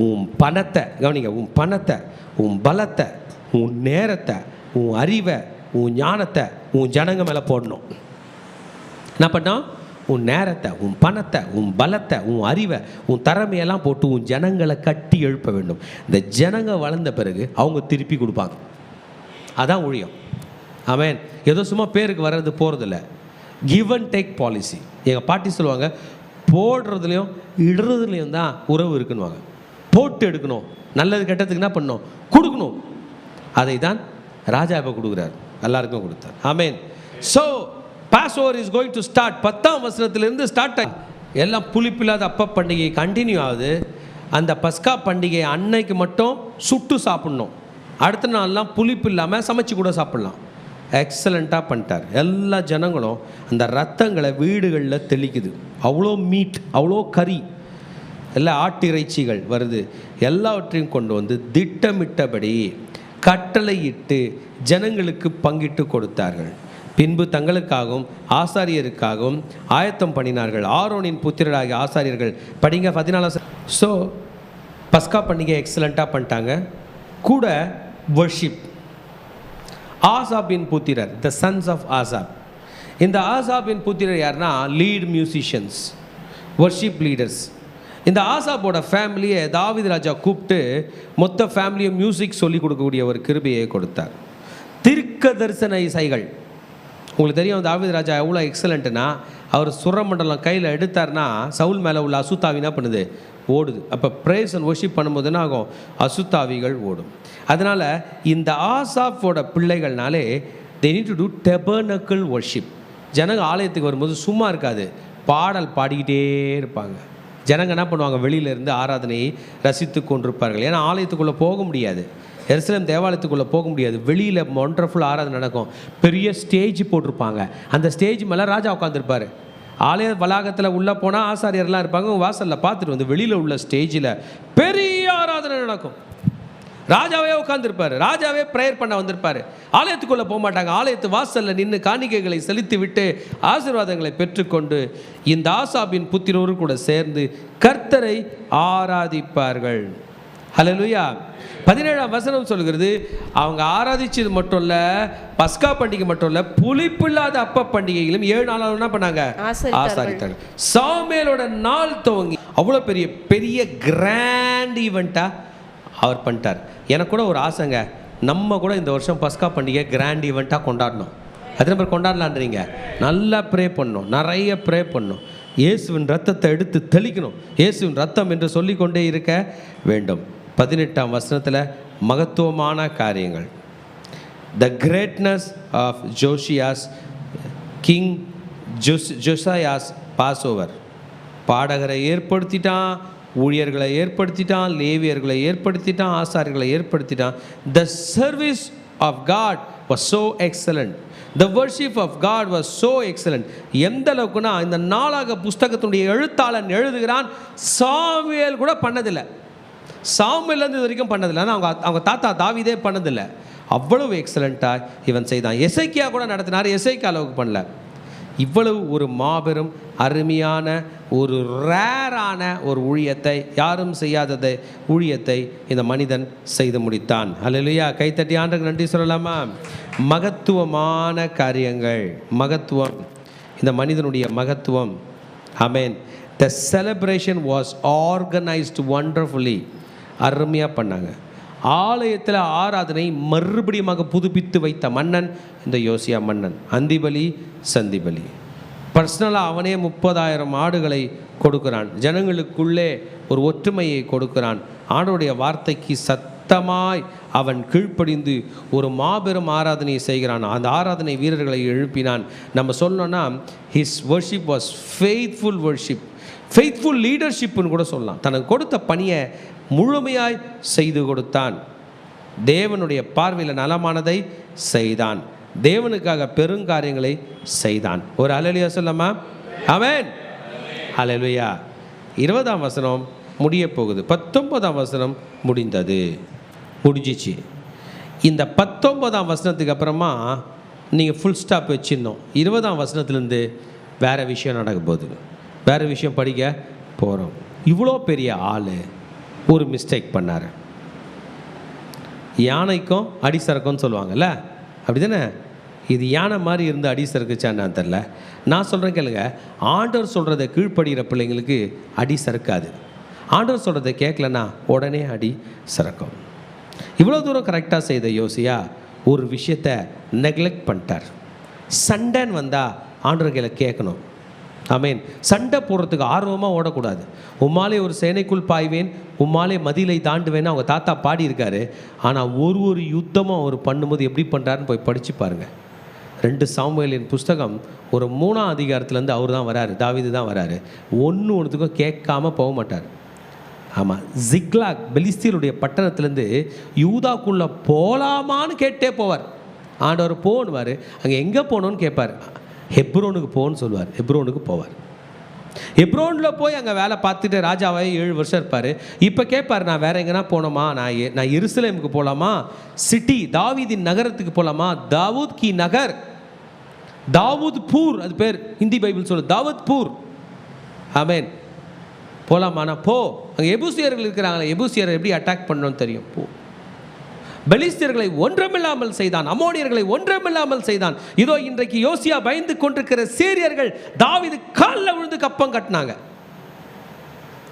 உன் பணத்தை கவனிங்க, உன் பணத்தை, உன் பலத்தை, உன் நேரத்தை, உன் அறிவை, உன் ஞானத்தை உன் ஜனங்க மேலே போடணும். என்ன பண்ணோம்? உன் நேரத்தை, உன் பணத்தை, உன் பலத்தை, உன் அறிவை, உன் திறமையெல்லாம் போட்டு உன் ஜனங்களை கட்டி எழுப்ப வேண்டும். இந்த ஜனங்க வளர்ந்த பிறகு அவங்க திருப்பி கொடுப்பாங்க. அதான் ஊழியம். ஆமேன். ஏதோ சும்மா பேருக்கு வர்றது போகிறதில்ல, கிவ் அண்ட் டேக் பாலிசி. எங்கள் பாட்டி சொல்லுவாங்க, போடுறதுலையும் இடுறதுலையும் தான் உறவு இருக்குன்னுவாங்க. போட்டு எடுக்கணும், நல்லது கெட்டதுக்கு என்ன பண்ணணும்? கொடுக்கணும். அதை தான் ராஜா இப்போ கொடுக்குறாரு, எல்லாருக்கும் கொடுத்தார். ஆமேன். So passover is going to start. 10ஆம் வசனத்திலிருந்து ஸ்டார்ட் ஆகி எல்லாம் புளிப்பில்லாத அப்ப பண்டிகை கண்டினியூ ஆகுது. அந்த பஸ்கா பண்டிகை அன்னைக்கு மட்டும் சுட்டு சாப்பிட்ணும், அடுத்த நாள்லாம் புளிப்பு இல்லாமல் சமைச்சு கூட சாப்பிட்லாம். எக்ஸலண்ட்டாக பண்ணிட்டார். எல்லா ஜனங்களும் அந்த ரத்தங்களை வீடுகளில் தெளிக்குது. அவ்வளோ மீட், அவ்வளோ கறி. எல்லா ஆட்டிறைச்சிகள் வருது, எல்லாவற்றையும் கொண்டு வந்து திட்டமிட்டபடி கட்டளையிட்டு ஜனங்களுக்கு பங்கிட்டு கொடுத்தார்கள். பின்பு தங்களுக்காகவும் ஆசாரியருக்காகவும் ஆயத்தம் பண்ணினார்கள். ஆரோனின் புத்திரராகிய ஆசாரியர்கள், படிங்க 14. ஸோ பஸ்கா பண்டிகை எக்ஸலண்ட்டாக பண்ணிட்டாங்க. கூட வர்ஷிப். ஆசாபின் புத்திரர், த சன்ஸ் ஆஃப் ஆசாப். இந்த ஆசாபின் புத்திரர் யாருன்னா லீட் மியூசிஷியன்ஸ், வர்ஷிப் லீடர்ஸ். இந்த ஆசாப்போட ஃபேமிலியை தாவீது ராஜா கூப்பிட்டு மொத்த ஃபேமிலியை மியூசிக் சொல்லிக் கொடுக்கக்கூடிய ஒரு கிருபையை கொடுத்தார். தீர்க்க தரிசன இசைகள். உங்களுக்கு தெரியும் தாவீது ராஜா எவ்வளோ எக்ஸலண்ட்டுனா, அவர் சுரமண்டலம் கையில் எடுத்தார்னா சவுல் மேலே உள்ள அசுத்தாவினா பண்ணுது, ஓடுது. அப்போ ப்ரேஸ் அண்ட் வர்ஷிப் பண்ணும்போது என்ன ஆகும்? அசுத்தாவிகள் ஓடும். அதனால் இந்த ஆசாஃபோட பிள்ளைகள்னாலே they need to do tabernacle worship. ஜனங்க ஆலயத்துக்கு வரும்போது சும்மா இருக்காது, பாடல் பாடிக்கிட்டே இருப்பாங்க. ஜனங்க என்ன பண்ணுவாங்க? வெளியிலேருந்து ஆராதனையை ரசித்து கொண்டிருப்பார்கள். ஏன்னா ஆலயத்துக்குள்ளே போக முடியாது, எருசலேம் தேவாலயத்துக்குள்ளே போக முடியாது. வெளியில் ஒண்டர்ஃபுல் ஆராதனை நடக்கும். பெரிய ஸ்டேஜ் போட்டிருப்பாங்க, அந்த ஸ்டேஜ் மேலே ராஜா உட்காந்துருப்பார். ஆலய வளாகத்தில் உள்ளே போனால் ஆசாரியர்லாம் இருப்பாங்க, வாசலில் பார்த்துட்டு வந்து வெளியில் உள்ள ஸ்டேஜில் பெரிய ஆராதனை நடக்கும். ராஜாவே உட்காந்துருப்பார், ராஜாவே ப்ரேயர் பண்ண வந்திருப்பார். ஆலயத்துக்குள்ளே போக மாட்டாங்க, ஆலயத்து வாசலில் நின்று காணிக்கைகளை செலுத்தி விட்டு ஆசீர்வாதங்களை பெற்றுக்கொண்டு இந்த ஆசாபின் புத்திரோடு கூட சேர்ந்து கர்த்தரை ஆராதிப்பார்கள். ஹல்லேலூயா. 17ஆம் வசனம் சொல்கிறது, அவங்க ஆராதிச்சது மட்டும் இல்லை, பஸ்கா பண்டிகை மட்டும் இல்லை, புளிப்பில்லாத அப்ப பண்டிகைகளும் 7 நாள் என்ன பண்ணாங்க? ஆசாரித்தாங்க. சாமுவேலோட நாள் துவங்கி அவ்வளோ பெரிய பெரிய கிராண்ட் ஈவெண்ட்டாக அவர் பண்ணிட்டார். எனக்கு கூட ஒரு ஆசைங்க, நம்ம கூட இந்த வருஷம் பஸ்கா பண்டிகை கிராண்ட் ஈவெண்ட்டாக கொண்டாடணும். அதே மாதிரி கொண்டாடலான்றீங்க, நல்லா ப்ரே பண்ணணும், நிறைய ப்ரே பண்ணணும். இயேசுவின் ரத்தத்தை எடுத்து தெளிக்கணும், இயேசுவின் ரத்தம் என்று சொல்லிக்கொண்டே இருக்க வேண்டும். 18ஆம் வசனத்தில் மகத்துவமான காரியங்கள். The greatness of Josiah's king Josiah's passover. பாடகரை ஏற்படுத்திட்டான், ஊழியர்களை ஏற்படுத்திட்டான், லேவியர்களை ஏற்படுத்திட்டான், ஆசாரியர்களை ஏற்படுத்திட்டான். The service of God was so excellent. The worship of God was so excellent. எந்த அளவுக்குன்னா இந்த நாளாக புஸ்தகத்தினுடைய எழுத்தாளன் எழுதுகிறான், சாமுவேல் கூட பண்ணதில்லை, சாமுவேல்லேருந்து இது வரைக்கும் பண்ணதில்லை. ஆனால் அவங்க தாத்தா தாவீதே பண்ணதில்லை. அவ்வளவு எக்ஸலண்ட்டாக இவன் செய்தான். எசேக்கியா கூட நடத்தினார், எசேக்கியா அளவுக்கு பண்ணல. இவ்வளவு ஒரு மாபெரும் அருமையான ஒரு ரேரான ஒரு ஊழியத்தை, யாரும் செய்யாததை ஊழியத்தை இந்த மனிதன் செய்து முடித்தான். ஹல்லேலூயா. கைத்தட்டி ஆண்டவருக்கு நன்றி சொல்லலாமா? மகத்துவமான காரியங்கள், மகத்துவம், இந்த மனிதனுடைய மகத்துவம். ஆமென். The celebration was organized wonderfully. அருமையாக பண்ணாங்க. ஆலயத்தில் ஆராதனை மறுபடியுமாக புதுப்பித்து வைத்த மன்னன் இந்த யோசியா மன்னன். அந்திபலி சந்திபலி. பர்சனலாக அவனே 30,000 ஆடுகளை கொடுக்குறான். ஜனங்களுக்குள்ளே ஒரு ஒற்றுமையை கொடுக்குறான். ஆண்டவருடைய வார்த்தைக்கு சத்தமாய் அவன் கீழ்ப்படிந்து ஒரு மாபெரும் ஆராதனையை செய்கிறான். அந்த ஆராதனை வீரர்களை எழுப்பினான். நம்ம சொல்லணும்னா his worship was faithful worship, faithful லீடர்ஷிப்னு கூட சொல்லலாம். தனக்கு கொடுத்த பணியை முழுமையாய் செய்து கொடுத்தான். தேவனுடைய பார்வையில் நலமானதை செய்தான். தேவனுக்காக பெருங்காரியங்களை செய்தான். ஒரு ஹல்லேலூயா சொல்லலாமா? ஆமென். ஹல்லேலூயா. 20ஆம் வசனம் முடிய போகுது. 19ஆம் வசனம் முடிஞ்சிச்சு. இந்த 19ஆம் வசனத்துக்கு அப்புறமா நீங்கள் ஃபுல் ஸ்டாப் வச்சிடணும். 20ஆம் வசனத்துலேருந்து வேறு விஷயம் நடக்க போகுது, வேறு விஷயம் படிக்க போகிறோம். இவ்வளோ பெரிய ஆள் ஒரு மிஸ்டேக் பண்ணார். யானைக்கும் அடி சறுக்கும்னு சொல்லுவாங்கல்ல, அப்படி தானே? இது யானை மாதிரி இருந்து அடி சறுக்குச்சான்னு தெரில. நான் சொல்கிறேன் கேளுங்க, ஆண்டவர் சொல்கிறத கீழ்ப்படுகிற பிள்ளைங்களுக்கு அடி சறுக்காது. ஆண்டவர் சொல்கிறத கேட்கலன்னா உடனே அடி சறுக்கும். இவ்வளோ தூரம் கரெக்டாக செய்த யோசியா ஒரு விஷயத்தை நெக்லெக்ட் பண்ணிட்டார். சண்டைன்னு வந்தால் ஆண்டவர் கையில் கேட்கணும். ஆமேன். சண்டை போடுறதுக்கு ஆர்வமாக ஓடக்கூடாது. உம்மாலே ஒரு சேனைக்குள் பாய்வேன், உம்மாலே மதிலை தாண்டுவேன்னு அவங்க தாத்தா பாடியிருக்காரு. ஆனால் ஒரு யுத்தமும் அவர் பண்ணும்போது எப்படி பண்ணுறாருன்னு போய் படித்து பாருங்கள். 2 சாமுவேலின் புஸ்தகம் ஒரு 3ஆம் அதிகாரத்துலேருந்து அவர் தான் வராரு, தாவீது தான் வராரு. ஒன்றுத்துக்கும் கேட்காம போக மாட்டார். ஆமாம், ஜிக்லாக் பெலிஸ்தீருடைய பட்டணத்துலேருந்து யூதாக்குள்ளே போகலாமான்னு கேட்டே போவார். ஆண்டவர் போன்னுவார். அங்கே எங்கே போகணுன்னு கேட்பார். ஹெப்ரோனுக்கு போன்னு சொல்லுவார். ஹெப்ரோனுக்கு போவார். எப்ரோனில் போய் அங்கே வேலை பார்த்துட்டு ராஜாவே 7 வருஷம் இருப்பார். இப்போ கேட்பார், நான் வேற எங்கன்னா போனோமா, நான் எருசலேமுக்கு போகலாமா, சிட்டி தாவீதின் நகரத்துக்கு போகலாமா, தாவூத் கி நகர், தாவூத் பூர் அது பேர், ஹிந்தி பைபிள் சொல்லு தாவூத் பூர். ஆமேன். போகலாமா? நான் போ. அங்கே எபூசியர்கள் இருக்கிறாங்களே, எபூசியரை எப்படி அட்டாக் பண்ணணும்னு தெரியும், போ. பெலிஸ்தியர்களை ஒன்றமில்லாமல் செய்தான், அம்மோனியர்களை ஒன்றமில்லாமல் செய்தான். இதோ இன்றைக்கு யோசியா பயந்து கொண்டிருக்கிற சீரியர்கள் தாவீது காலில் விழுந்து கப்பம் கட்டினாங்க.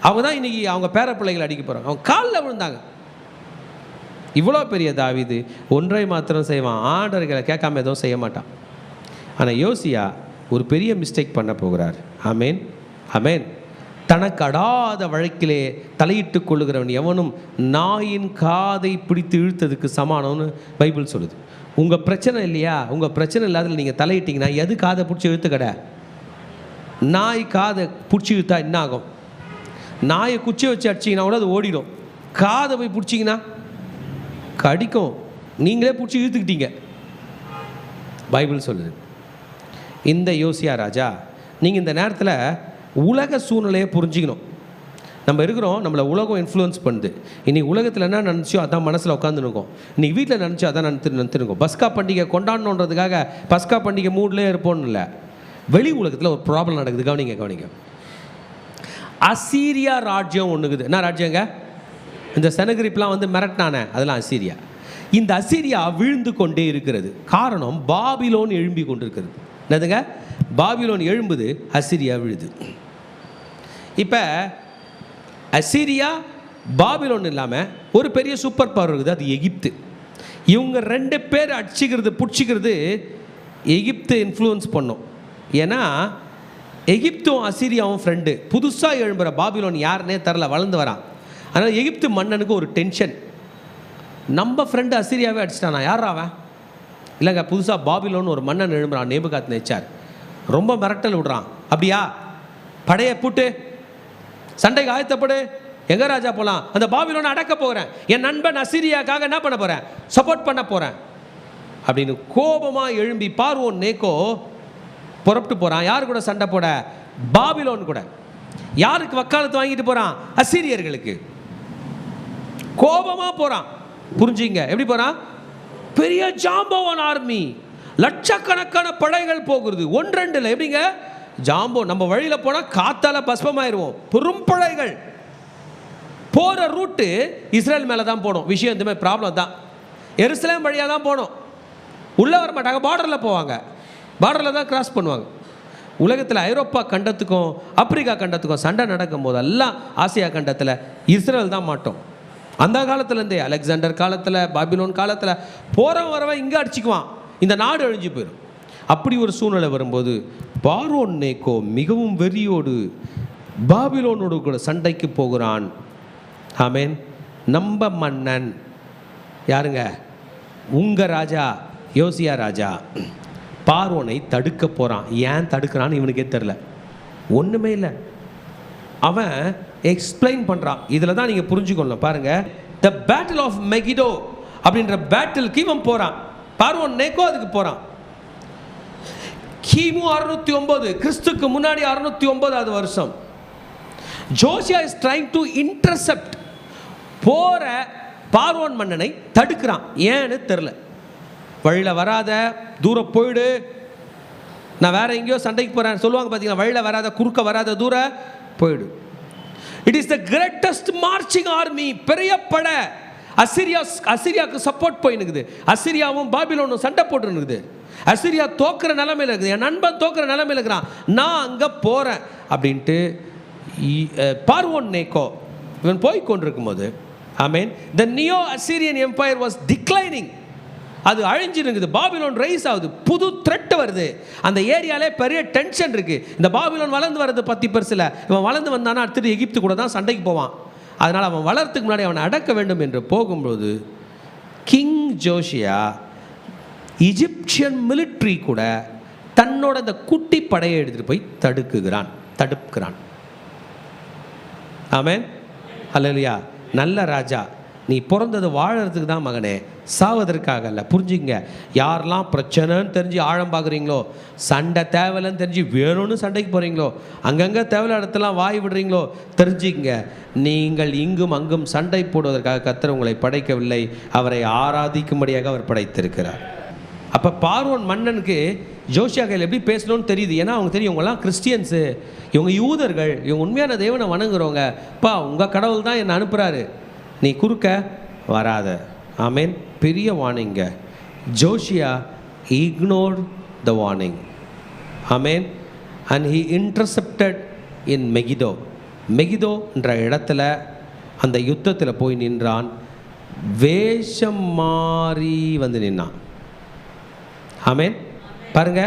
அவங்க தான் இன்னைக்கு அவங்க பேர பிள்ளைகளை அடிக்க போறாங்க. அவங்க காலில் விழுந்தாங்க. இவ்வளோ பெரிய தாவீது ஒன்றை மாத்திரம் செய்வான், ஆர்டர்களை கேட்காம எதுவும் செய்ய மாட்டான். ஆனால் யோசியா ஒரு பெரிய மிஸ்டேக் பண்ண போகிறார். ஆமேன், ஆமேன். தனக்கு அடாத வழக்கிலே தலையிட்டு கொள்ளுகிறவன் எவனும் நாயின் காதை பிடித்து இழுத்ததுக்கு சமானம்னு பைபிள் சொல்லுது. உங்கள் பிரச்சனை இல்லையா, உங்கள் பிரச்சனை இல்லாத நீங்கள் தலையிட்டீங்கன்னா எது காதை பிடிச்சி இழுத்து கடை? நாய் காதை பிடிச்சி இழுத்தா என்ன ஆகும்? நாயை குச்சி வச்சு அடிச்சிங்கன்னா கூட அது ஓடிடும். காதை போய் பிடிச்சிங்கன்னா கடிக்கும். நீங்களே பிடிச்சி இழுத்துக்கிட்டீங்க. பைபிள் சொல்லுது. இந்த யோசியா ராஜா, நீங்கள் இந்த நேரத்தில் உலக சூழ்நிலையை புரிஞ்சிக்கணும். நம்ம இருக்கிறோம், நம்மளை உலகம் இன்ஃப்ளூயன்ஸ் பண்ணுது. இன்றைக்கி உலகத்தில் என்ன நினச்சோ அதான் மனசில் உட்காந்துருக்கோம். இன்றைக்கி வீட்டில் நினச்சோ அதான் நினைத்துருக்கோம். பஸ்கா பண்டிகை கொண்டாடணுன்றதுக்காக பஸ்கா பண்டிகை மூட்லேயே இருப்போம்னு இல்லை. வெளி உலகத்தில் ஒரு ப்ராப்ளம் நடக்குது. கவனிங்க. அசீரியா ராஜ்யம் ஒன்றுக்குது. என்ன ராஜ்யங்க? இந்த செனகிரிப்லாம் வந்து மிரட்டினானே, அதெல்லாம் அசீரியா. இந்த அசீரியா விழுந்து கொண்டே இருக்கிறது. காரணம், பாபிலோன் எழும்பி கொண்டிருக்கிறது. என்னதுங்க? பாபிலோன் எழும்புது, அசீரியா விழுது. இப்போ அசீரியா பாபிலோன் இல்லாமல் ஒரு பெரிய சூப்பர் பவர் இருக்குது, அது எகிப்து. இவங்க 2 பேர் அடிச்சுக்கிறது பிடிச்சிக்கிறது எகிப்து இன்ஃப்ளூயன்ஸ் பண்ணும். ஏன்னா எகிப்தும் அசீரியாவும் ஃப்ரெண்டு. புதுசாக எழும்புகிற பாபிலோன் யாருன்னே தெரில, வளர்ந்து வரான். அதனால் எகிப்து மன்னனுக்கு ஒரு டென்ஷன், நம்ம ஃப்ரெண்டு அசீரியாவே அடிச்சிட்டானா, யார் அவன்? இல்லைங்க, புதுசாக பாபிலோன் ஒரு மன்னன் எழும்புறான், நேபுகாத்நேச்சார். ரொம்ப மிரட்டல் விடுறான். அப்படியா, படையை பூட்டு, சண்டைக்கு ஆயத்தப்படு, எங்க ராஜா போகலாம், அந்த பாபிலோனை அடக்க போகிறேன், என் நண்பன் அசீரியாக்காக என்ன பண்ண போகிறேன், சப்போர்ட் பண்ண போகிறேன் அப்படின்னு கோபமாக எழும்பி பார்வோன் நேக்கோ புறப்பட்டு போகிறான். யார் கூட சண்டை போட? பாபிலோன் கூட. யாருக்கு வக்காலத்து வாங்கிட்டு போகிறான்? அசீரியர்களுக்கு. கோபமாக போகிறான். புரிஞ்சுங்க, எப்படி போகிறான்? பெரிய ஜாம்பவான் ஆர்மி, லட்சக்கணக்கான படைகள் போகிறது, 1-2 இல்லை. எப்படிங்க ஜாம்போ? நம்ம வழியில் போனால் காத்தால பஸ்பமாயிருவோம். பெரும் படைகள் போகிற ரூட்டு இஸ்ரேல் மேலே தான் போகணும். விஷயம் இந்த மாதிரி ப்ராப்ளம் தான். எருசலேம் வழியாக தான் போகணும். உள்ளே வர மாட்டாங்க, பார்டரில் போவாங்க, பார்டரில் தான் கிராஸ் பண்ணுவாங்க. உலகத்தில் ஐரோப்பா கண்டத்துக்கும் ஆப்பிரிக்கா கண்டத்துக்கும் சண்டை நடக்கும் போதெல்லாம் ஆசியா கண்டத்தில் இஸ்ரேல் தான் மாட்டோம். அந்த காலத்துலேருந்தே, அலெக்சாண்டர் காலத்தில், பாபிலோன் காலத்தில் போகிறவன் வரவன் இங்கே அடிச்சுக்குவான், இந்த நாடு அழிஞ்சு போயிடும். அப்படி ஒரு சூழ்நிலை வரும்போது பார்வோன் நேக்கோ மிகவும் வெறியோடு பாபிலோனோடு கூட சண்டைக்கு போகிறான். ஆமேன். நம்ம மன்னன் யாருங்க? உங்கள் ராஜா யோசியா ராஜா பார்வோனை தடுக்க போகிறான். ஏன் தடுக்கிறான்னு இவனுக்கே தெரில, ஒன்றுமே இல்லை. அவன் எக்ஸ்பிளைன் பண்ணுறான். இதில் தான் நீங்கள் புரிஞ்சுக்கணும். பாருங்கள், த பேட்டில் ஆஃப் மெகிடோ அப்படின்ற பேட்டிலுக்கு இவன் போகிறான். பார்வோன் நேக்கோ அதுக்கு போகிறான். கிமு 609, கிறிஸ்துக்கு முன்னாடி 609வது வருஷம். Josiah is trying to intercept, போகிற பார்வோன் மன்னனை தடுக்கிறான். ஏன்னு தெரில. வழியில் வராத, தூரம் போயிடு, நான் வேற எங்கேயோ சண்டைக்கு போகிறேன் சொல்லுவாங்க பார்த்தீங்களா. வழியில் வராத, குறுக்க வராத, தூரம் போயிடு. It is the greatest marching army, பெரிய படை. அசிரியாவுக்கு சப்போர்ட் போயினுக்குது. அசிரியாவும் பாபிலோனும் சண்டை போட்டுருக்குது. அசிரியா தோக்கிற நிலைமையில் இருக்குது, என் நண்பன் தோக்கிற நிலைமையில் இருக்கிறான், நான் அங்கே போகிறேன் அப்படின்ட்டு பார்வோன் நேக்கோ இவன் போய் கொண்டிருக்கும் போது, ஆமேன், the neo Assyrian empire was declining, அது அழிஞ்சிருக்குது. பாபிலோன் ரைஸ் ஆகுது, புது த்ரெட் வருது. அந்த ஏரியாலே பெரிய டென்ஷன் இருக்குது. இந்த பாபிலோன் வளர்ந்து வர்றது பற்றி பெருசில், இவன் வளர்ந்து வந்தானா அடுத்தது எகிப்து கூட தான் சண்டைக்கு போவான். அதனால் அவன் வளர்றதுக்கு முன்னாடி அவனை அடக்க வேண்டும் என்று போகும்போது கிங் ஜோசியா ஈஜிப்சியன் மிலிட்ரி கூட தன்னோட அந்த குட்டி படையை எடுத்துகிட்டு போய் தடுக்கிறான். ஆமென், அல்லேலூயா. நல்ல ராஜா நீ பிறந்தது வாழறதுக்கு தான் மகனே, சாவதற்காக அல்ல. புரிஞ்சுங்க. யாரெல்லாம் பிரச்சனைன்னு தெரிஞ்சு ஆழம் பார்க்குறீங்களோ, சண்டை தேவையில்லைன்னு தெரிஞ்சு வேணும்னு சண்டைக்கு போகிறீங்களோ, அங்கங்கே தேவையில்ல இடத்தெல்லாம் வாய் விடுறீங்களோ, தெரிஞ்சுங்க, நீங்கள் இங்கும் அங்கும் சண்டை போடுவதற்காக கர்த்தர் உங்களை படைக்கவில்லை, அவரை ஆராதிக்கும்படியாக அவர் படைத்திருக்கிறார். அப்போ பார்வோன் மன்னனுக்கு ஜோசியா கையில் எப்படி பேசணும்னு தெரியுது. ஏன்னா அவங்க தெரியும், இவங்கெல்லாம் கிறிஸ்டியன்ஸு, இவங்க யூதர்கள், இவங்க உண்மையான தேவனை வணங்குறவங்க. பா, உங்கள் கடவுள் தான் என்னை அனுப்புகிறாரு, நீ குறுக்க வராத. ஆமேன். பெரிய வார்னிங்க. Josiah ignored the warning. ஆமேன். and he intercepted in Megiddo. Megiddo என்ற இடத்துல அந்த யுத்தத்தில் போய் நின்றான். வேஷம் மாறி வந்து நின்னான். ஆமேன். பாருங்க,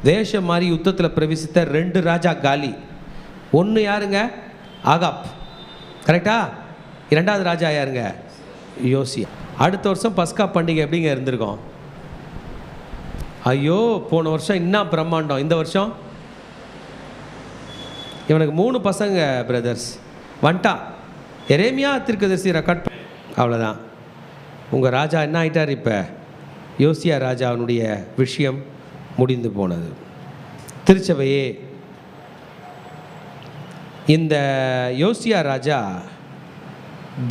வேஷம் மாறி யுத்தத்தில் பிரவேசித்த 2 ராஜா காலி. ஒன்று யாருங்க? ஆகாப். கரெக்டா? 2வது ராஜா யாருங்க? யோசியா. அடுத்த வருஷம் பஸ்கா பண்டிகை எப்படிங்க இருந்திருக்கோம்? ஐயோ, போன வருஷம் இன்னும் பிரம்மாண்டம். இந்த வருஷம் இவனுக்கு 3 பசங்க பிரதர்ஸ் வந்துட்டான். எரேமியா தீர்க்கதரிசி ரெக்கார்ட். அவ்வளோதான். உங்கள் ராஜா என்ன ஆகிட்டார்? இப்போ யோசியா ராஜாவுடைய விஷயம் முடிந்து போனது. திருச்சபையே, இந்த யோசியா ராஜா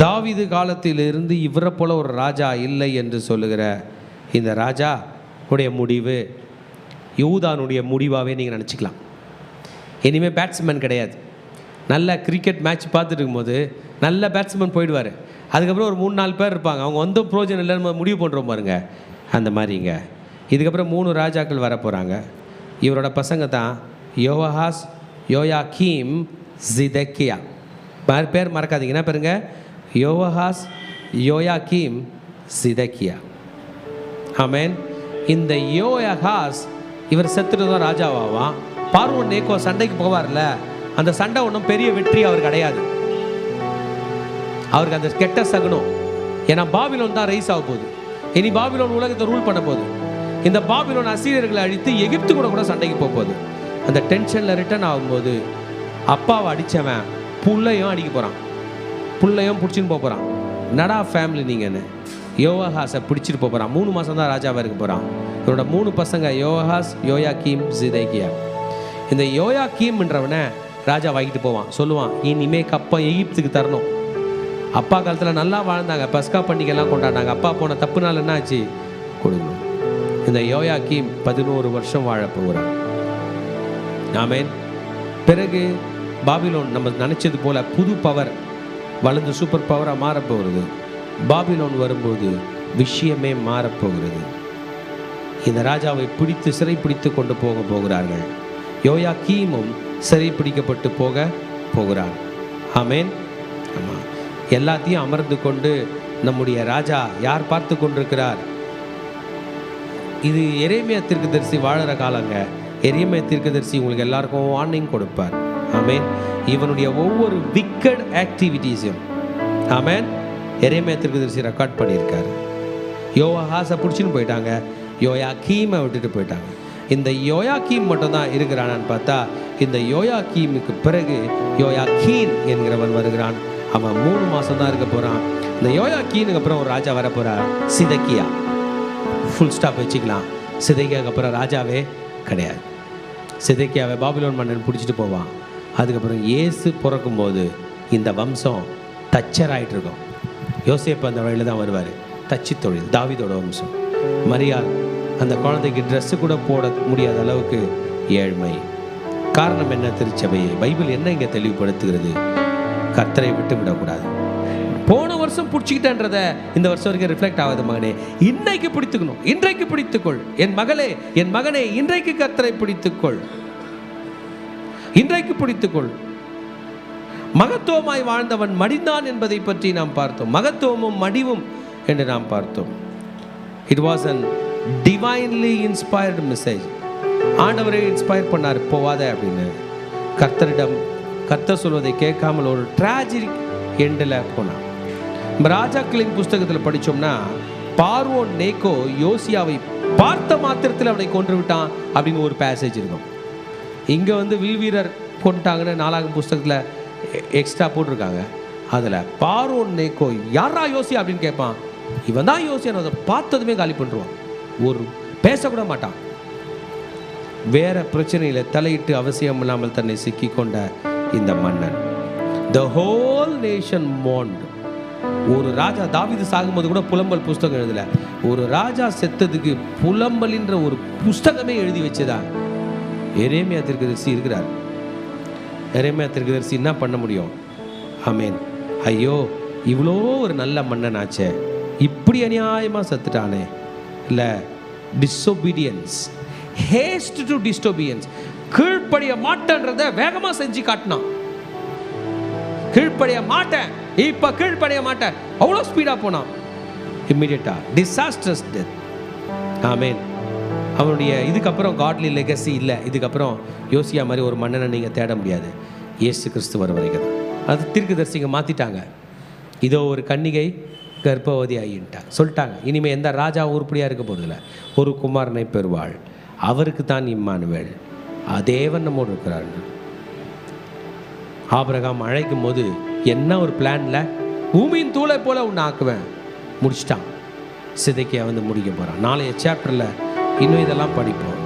தாவீது காலத்திலிருந்து இவரை போல ஒரு ராஜா இல்லை என்று சொல்லுகிற இந்த ராஜா உடைய முடிவு யூதானுடைய முடிவாகவே நீங்கள் நினச்சிக்கலாம். இனிமேல் பேட்ஸ்மேன் கிடையாது. நல்ல கிரிக்கெட் மேட்ச் பார்த்துட்டு இருக்கும்போது நல்ல பேட்ஸ்மேன் போயிடுவார். அதுக்கப்புறம் ஒரு 3-4 பேர் இருப்பாங்க, அவங்க வந்து ப்ரோஜனம் இல்லைன்னு முடிவு பண்ணுறோம் பாருங்க. அந்த மாதிரிங்க. இதுக்கப்புறம் 3 ராஜாக்கள் வர போகிறாங்க. இவரோட பசங்க தான் யோவாஹாஸ், யோயாக்கீம், ஜிதக்கியா. பேர் மறக்காதீங்கன்னா பாருங்க, யோவாஹாஸ், யோயாக்கீம், ஜிதக்கியா. ஆமேன். இந்த யோயாஹாஸ் இவர் செத்துட்டு தான் ராஜாவாவான். பார்வோன் நேக்கோ சண்டைக்கு போவார்ல, அந்த சண்டை ஒன்றும் பெரிய வெற்றி அவருக்கு கிடையாது. அவருக்கு அந்த கெட்ட சகுனம். ஏன்னா பாபிலோன் தான் ரைஸ் ஆக போகுது. இனி பாபிலோன் உலகத்தை ரூல் பண்ண போகுது. இந்த பாபிலோன் அசீரியர்களை அழித்து எகிப்து கூட சண்டைக்கு போக போகுது. அந்த டென்ஷனில் ரிட்டர்ன் ஆகும்போது அப்பாவை அடித்தவன் புள்ளையும் அடிக்க போகிறான், புள்ளையும் பிடிச்சின்னு போக போகிறான். நடா ஃபேமிலி நீங்கன்னு யோவாஹாஸை பிடிச்சிட்டு போக போகிறான். 3 மாதம் தான் ராஜாவாக இருக்க போகிறான். இவரோட 3 பசங்க யோவாஹாஸ், யோயாக்கீம், ஜிதக்கியா. இந்த யோயாக்கீம்ன்றவனை ராஜா வாங்கிட்டு போவான். சொல்லுவான், இனிமே கப்பம் எகிப்துக்கு தரணும். அப்பா காலத்தில் நல்லா வாழ்ந்தாங்க, பஸ்கா பண்டிகைலாம் கொண்டாடினாங்க. அப்பா போன தப்புனால என்ன ஆச்சு? கொடுக்கணும். இந்த யோயாக்கீம் 11 வருஷம் வாழ போகிறான். ஆமேன். பிறகு பாபிலோன் நம்ம நினச்சது போல புது பவர் வளர்ந்து சூப்பர் பவராக மாறப்போகிறது. பாபிலோன் வரும்போது விஷயமே மாறப்போகிறது. இந்த ராஜாவை பிடித்து சிறை பிடித்து கொண்டு போகிறார்கள். யோயாக்கீமும் சிறை பிடிக்கப்பட்டு போகிறான். ஆமேன். ஆமாம். எல்லாத்தையும் அமர்ந்து கொண்டு நம்முடைய ராஜா யார் பார்த்து கொண்டிருக்கிறார்? இது எரேமியா தீர்க்கதரிசி வாழற காலங்க. எரேமியா தீர்க்கதரிசி உங்களுக்கு எல்லாருக்கும் வார்னிங் கொடுப்பார். ஆமேன். இவனுடைய ஒவ்வொரு விக்கட் ஆக்டிவிட்டீஸும் ஆமேன் எரேமியா தீர்க்கதரிசி ரெக்கார்ட் பண்ணியிருக்காரு. யோவாஹாஸை பிடிச்சின்னு போயிட்டாங்க, யோயாக்கீமை விட்டுட்டு போயிட்டாங்க. இந்த யோயாக்கீம் மட்டும் தான் இருக்கிறானான்னு பார்த்தா, இந்த யோயாக்கீமுக்கு பிறகு யோயாக்கீன் என்கிறவன் வருகிறான். அவன் 3 மாதம் தான் இருக்க போகிறான். இந்த யோயாக்கீனுக்கு அப்புறம் ஒரு ராஜா வர போகிறார், சிதக்கியா. ஃபுல் ஸ்டாப் வச்சுக்கலாம். சிதக்கியாவுக்கு அப்புறம் ராஜாவே கிடையாது. சிதக்கியாவை பாபிலோன் மன்னன் பிடிச்சிட்டு போவான். அதுக்கப்புறம் இயேசு பிறக்கும்போது இந்த வம்சம் தச்சர் ஆகிட்டு இருக்கும். யோசேப்பு அந்த வழியில் தான் வருவார். தச்சு தொழில், தாவீதோட வம்சம். மரியாள் அந்த குழந்தைக்கு ட்ரெஸ்ஸு கூட போட முடியாத அளவுக்கு ஏழ்மை. காரணம் என்ன? திருச்சபையை பைபிள் என்ன இங்கே தெளிவுபடுத்துகிறது? கர்த்தரை விட்டு விடக்கூடாது. போன வருஷம் பிடிச்சிக்கிட்டேன்றத இந்த வருஷம் வரைக்கும் ரிஃப்ளெக்ட் ஆகாது. மகனே, இன்றைக்கு பிடித்துக்கணும். இன்றைக்கு பிடித்துக்கொள். என் மகளே, என் மகனே, இன்றைக்கு கர்த்தரை பிடித்துக்கொள். இன்றைக்கு பிடித்துக்கொள். மகத்துவமாய் வாழ்ந்தவன் மடிந்தான் என்பதை பற்றி நாம் பார்த்தோம். மகத்துவமும் மடிவும் என்று நாம் பார்த்தோம். It was an divinely inspired message. ஆண்டவரே இன்ஸ்பயர் பண்ணார், போவாத அப்படின்னு. கர்த்தர் சொல்வதை கேட்காமல் ஒரு ட்ராஜிக் எண்டில் போனான். ராஜாக்களின் புஸ்தகத்தில் படித்தோம்னா, பார்வோன் நேக்கோ யோசியாவை பார்த்த மாத்திரத்தில் அவனை கொன்று விட்டான் அப்படின்னு ஒரு பேசேஜ் இருக்கும். இங்கே வந்து வில்வீரர் கொண்டுட்டாங்கன்னு 4ஆம் புஸ்தகத்தில் எக்ஸ்ட்ரா போட்டிருக்காங்க. அதில் பார்வோன் நேக்கோ யாரா யோசியா அப்படின்னு கேட்பான். இவன் தான் யோசியான்னு அதை பார்த்ததுமே காலி பண்ணுவான். ஒரு பேசக்கூட மாட்டான். வேற பிரச்சனையில் தலையிட்டு அவசியம் இல்லாமல் தன்னை சிக்கி கொண்ட இந்த மன்னன், the whole nation mourned. ஒரு ராஜா, தாவீது சாகும்போது கூட புலம்பல் புஸ்தகம் எழுதல. ஒரு ராஜா செத்ததுக்கு புலம்பலின்ற ஒரு புஸ்தகமே எழுதி வச்சுதான் எரேமியா தீர்க்கதரிசி இருக்கிறார். எரேமியா தீர்க்கதரிசி என்ன பண்ண முடியும்? ஆமென். ஐயோ, இவ்வளோ ஒரு நல்ல மன்னன் ஆச்சே, இப்படி அநியாயமாக செத்துட்டானே. இல்லை, டிஸ்ஒபீடியன்ஸ், ஹேஸ்ட் டு டிஸ்ஒபீடியன்ஸ், கீழ்ப்படிய மாட்டேன்றதை வேகமாக செஞ்சு காட்டினான். கீழ்ப்படிய மாட்டேன், இப்போ கீழ்ப்படிய மாட்டேன், அவ்வளோ ஸ்பீடாக போனான். இம்மிடியட்டா டிசாஸ்டர்ஸ் டெத். ஆமென். அவனுடைய இதுக்கப்புறம் காட்லி லெகசி இல்லை. இதுக்கப்புறம் யோசியா மாதிரி ஒரு மன்னனை நீங்கள் தேட முடியாது. இயேசு கிறிஸ்து வர வரைக்கும் அது தீர்க்கதரிசிங்க மாற்றிட்டாங்க. இதோ ஒரு கன்னிகை கர்ப்பவதி ஆகிட்டாங்க சொல்லிட்டாங்க. இனிமேல் எந்த ராஜா உருப்படியாக இருக்க போகிறதில்ல, ஒரு குமாரனை பெறுவாள், அவருக்கு தான் இம்மானுவேல், தேவன் நம்மோடு இருக்கிறார். ஆபிரகாம் அழைக்கும் போது என்ன ஒரு பிளானில், பூமியின் தூளை போல உன்னை ஆக்குவேன், முடிச்சிட்டான். சிதைக்கியா வந்து முடிக்க போகிறான். நாளைய சாப்டரில் இன்னும் இதெல்லாம் படிப்போம்.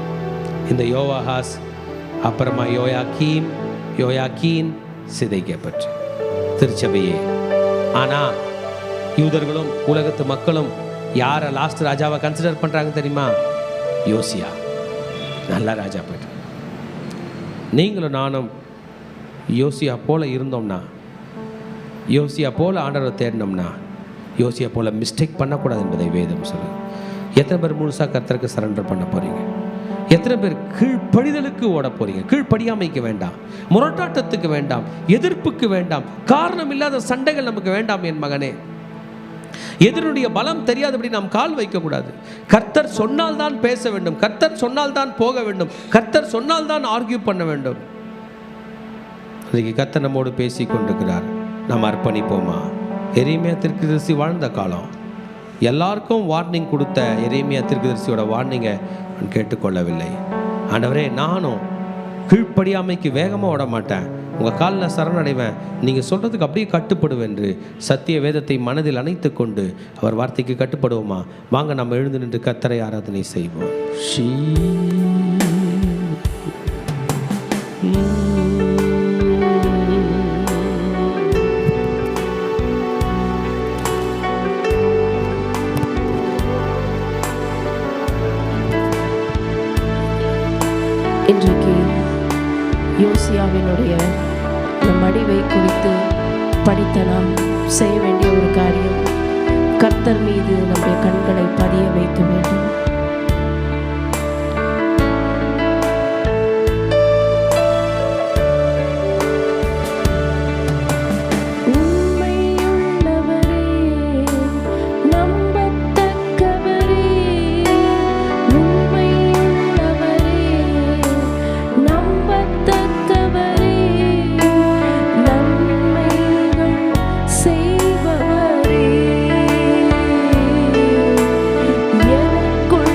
இந்த யோவாஹாஸ், அப்புறமா யோயாக்கீன் சிதைக்கிய பற்றி திருச்சபையே. ஆனால் யூதர்களும் உலகத்து மக்களும் யாரை லாஸ்ட் ராஜாவை கன்சிடர் பண்ணுறாங்க தெரியுமா? யோசியா. நல்ல ராஜா போய்ட்டு. நீங்களும் நானும் யோசியா போல இருந்தோம்னா, யோசியா போல ஆண்டவரை தேடினோம்னா, யோசியா போல மிஸ்டேக் பண்ணக்கூடாது என்பதை வேதம் சொல்லுது. எத்தனை பேர் முழுசாக கர்த்தருக்கு சரண்டர் பண்ண போகிறீங்க? எத்தனை பேர் கீழ்ப்படிதலுக்கு ஓட போறீங்க? கீழ்ப்படியாமைக்கு வேண்டாம், முரட்டாட்டத்துக்கு வேண்டாம், எதிர்ப்புக்கு வேண்டாம், காரணம் இல்லாத சண்டைகள் நமக்கு வேண்டாம். என் மகனே, எதிரினுடைய பலம் தெரியாதபடி நாம் கால் வைக்கக்கூடாது. கர்த்தர் சொன்னால் தான் பேச வேண்டும், கர்த்தர் சொன்னால் தான் போக வேண்டும், கர்த்தர் சொன்னால் தான் ஆர்கியூ பண்ண வேண்டும். இன்னைக்கு கர்த்தர் நம்மோடு பேசி கொண்டிருக்கிறார். நாம் அர்ப்பணிப்போமா? எரேமியா தீர்க்கதரிசி வாழ்ந்த காலம், எல்லாருக்கும் வார்னிங் கொடுத்த எரேமியா தீர்க்கதரிசியோட வார்னிங்கை நான் கேட்டுக்கொள்ளவில்லை. ஆண்டவரே, நானும் கீழ்ப்படியாமைக்கு வேகமாக ஓட மாட்டேன், உங்கள் காலில் சரணடைவேன், நீங்கள் சொல்கிறதுக்கு அப்படியே கட்டுப்படுவேன் என்று சத்திய வேதத்தை மனதில் அணைத்து கொண்டு அவர் வார்த்தைக்கு கட்டுப்படுவோமா? வாங்க நம்ம எழுந்து நின்று கர்த்தரை ஆராதனை செய்வோம். இன்றைக்கு யோசியாவினுடைய மடிவை குறித்து படித்த நாம் செய்ய வேண்டிய ஒரு காரியம், கர்த்தர் மீது நம்முடைய கண்களை பதிய வைக்க வேண்டும். செய்பவரே, எனக்குள்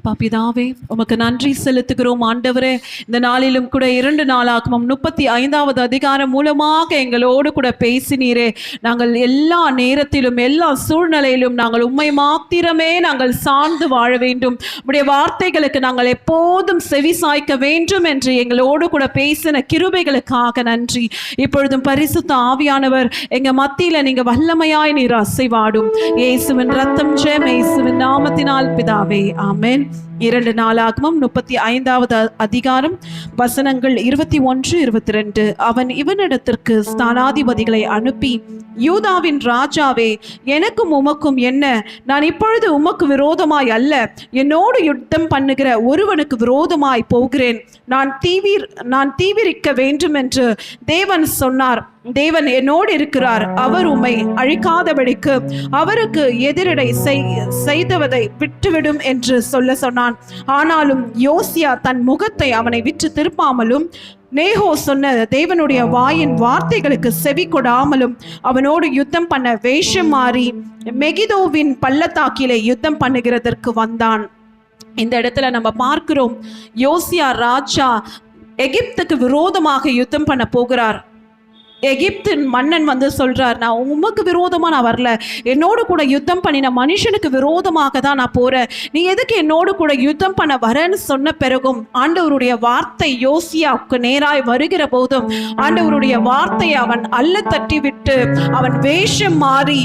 அப்பா பிதாவே, உமக்கு நன்றி செலுத்துகிறோம் ஆண்டவரே. இந்த நாளிலும் கூட 2 நாளாகமம் 35வது அதிகாரம் மூலமாக எங்களோடு கூட பேசினீரே. நாங்கள் எல்லா நேரத்திலும் எல்லா சூழ்நிலையிலும் நாங்கள் உம்மை மாத்திரமே நாங்கள் சார்ந்து வாழ வேண்டும், உம்முடைய வார்த்தைகளுக்கு நாங்கள் எப்போதும் செவி சாய்க்க வேண்டும் என்று எங்களோடு கூட பேசின கிருபைகளுக்காக நன்றி. இப்பொழுதும் பரிசுத்த ஆவியானவர் எங்க மத்தியில நீங்க வல்லமையாய் நீர் அசைவாடும். இயேசுவின் ரத்தம் ஜெயம், இயேசுவின் நாமத்தினால் பிதாவே, ஆமென். 2 நாளாகமம் 35வது அதிகாரம் வசனங்கள் 21, 22. அவன் இவனிடத்திற்கு ஸ்தானாதிபதிகளை அனுப்பி, யூதாவின் ராஜாவே, எனக்கும் உமக்கும் என்ன? நான் இப்பொழுது உமக்கு விரோதமாய் அல்ல, என்னோடு யுத்தம் பண்ணுகிற ஒருவனுக்கு விரோதமாய் போகிறேன். நான் தீவிரிக்க வேண்டும் என்று தேவன் சொன்னார். தேவன் என்னோடு இருக்கிறார், அவர் உம்மை அழிக்காதபடிக்கு அவருக்கு எதிரடை செய்தவதை விட்டுவிடும் என்று சொல்ல சொன்னான். ஆனாலும் யோசியா தன் முகத்தை அவனை விட்டு திருப்பாமலும் நேகோ சொன்ன தேவனுடைய வாயின் வார்த்தைகளுக்கு செவி கொடாமலும் அவனோடு யுத்தம் பண்ண வேஷம் மாறி மெகிதோவின் பள்ளத்தாக்கிலே யுத்தம் பண்ணுகிறதற்கு வந்தான். இந்த இடத்துல நம்ம பார்க்கிறோம், யோசியா ராஜா எகிப்துக்கு விரோதமாக யுத்தம் பண்ண போகிறார். எகிப்தின் மன்னன் வந்து சொல்றார், நான் உமக்கு விரோதமா நான் வரல, என்னோடு கூட யுத்தம் பண்ணின மனுஷனுக்கு விரோதமாக தான் நான் போறேன், நீ எதுக்கு என்னோடு கூட யுத்தம் பண்ண வரேன்னு சொன்ன பிறகும் ஆண்டவருடைய வார்த்தை யோசியாவுக்கு நேராய் வருகிற போதும் ஆண்டவருடைய வார்த்தையை அவன் அல்ல தட்டி விட்டு அவன் வேஷம் மாறி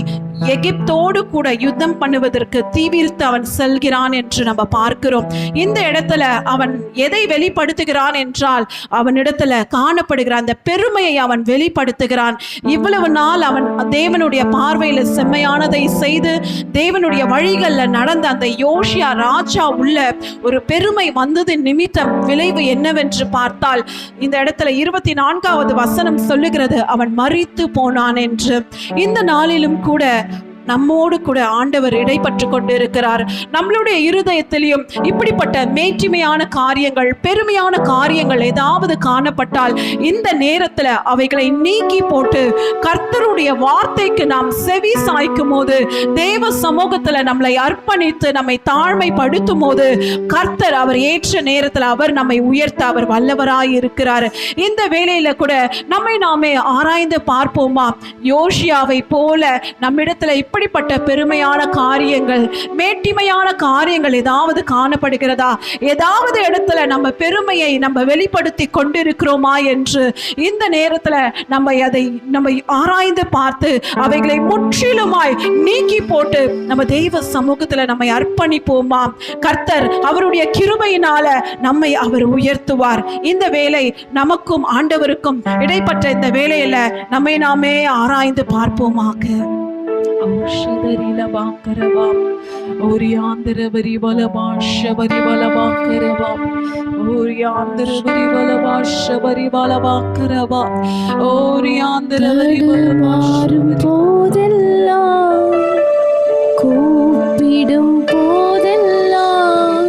எகிப்தோடு கூட யுத்தம் பண்ணுவதற்கு தீவிரித்து அவன் செல்கிறான் என்று நம்ம பார்க்கிறோம். இந்த இடத்துல அவன் எதை வெளிப்படுத்துகிறான் என்றால், அவனிடத்துல காணப்படுகிற அந்த பெருமையை அவன் வெளிப்படுத்துகிறான். இவ்வளவு நாள் அவன் தேவனுடைய பார்வையில செம்மையானதை செய்து தேவனுடைய வழிகளில் நடந்த அந்த யோசியா ராஜா உள்ள ஒரு பெருமை வந்தது நிமித்தம் விளைவு என்னவென்று பார்த்தால், இந்த இடத்துல 24வது வசனம் சொல்லுகிறது, அவன் மரித்து போனான் என்று. இந்த நாளிலும் கூட நம்மோடு கூட ஆண்டவர் இடைப்பட்டு கொண்டிருக்கிறார். நம்மளுடைய இருதயத்திலையும் இப்படிப்பட்ட மேட்டிமையான காரியங்கள், பெருமையான காரியங்கள் ஏதாவது காணப்பட்டால் இந்த நேரத்துல அவைகளை நீக்கி போட்டு கர்த்தருடைய வார்த்தைக்கு நாம் செவி சாய்க்கும் போது, தேவ சமூகத்துல நம்மளை அர்ப்பணித்து நம்மை தாழ்மைப்படுத்தும் போது கர்த்தர் அவர் ஏற்ற நேரத்துல அவர் நம்மை உயர்த்த அவர் வல்லவராய் இருக்கிறார். இந்த வேளையில கூட நம்மை நாமே ஆராய்ந்து பார்ப்போமா? யோசியாவை போல நம்மிடத்துல இப்படிப்பட்ட பெருமையான காரியங்கள், மேட்டிமையான காரியங்கள் ஏதாவது காணப்படுகிறதா? ஏதாவது இடத்துல நம்ம பெருமையை நம்ம வெளிப்படுத்தி கொண்டிருக்கிறோமா என்று இந்த நேரத்துல நம்ம ஆராய்ந்து பார்த்து அவைகளை முற்றிலுமாய் நீக்கி போட்டு நம்ம தெய்வ சமூகத்துல நம்மை அர்ப்பணிப்போமா? கர்த்தர் அவருடைய கிருபையினால நம்மை அவர் உயர்த்துவார். இந்த வேளை நமக்கும் ஆண்டவருக்கும் இடைப்பட்ட இந்த வேளையில நம்மை நாமே ஆராய்ந்து பார்ப்போமாக. கூப்பிடும் போதெல்லாம்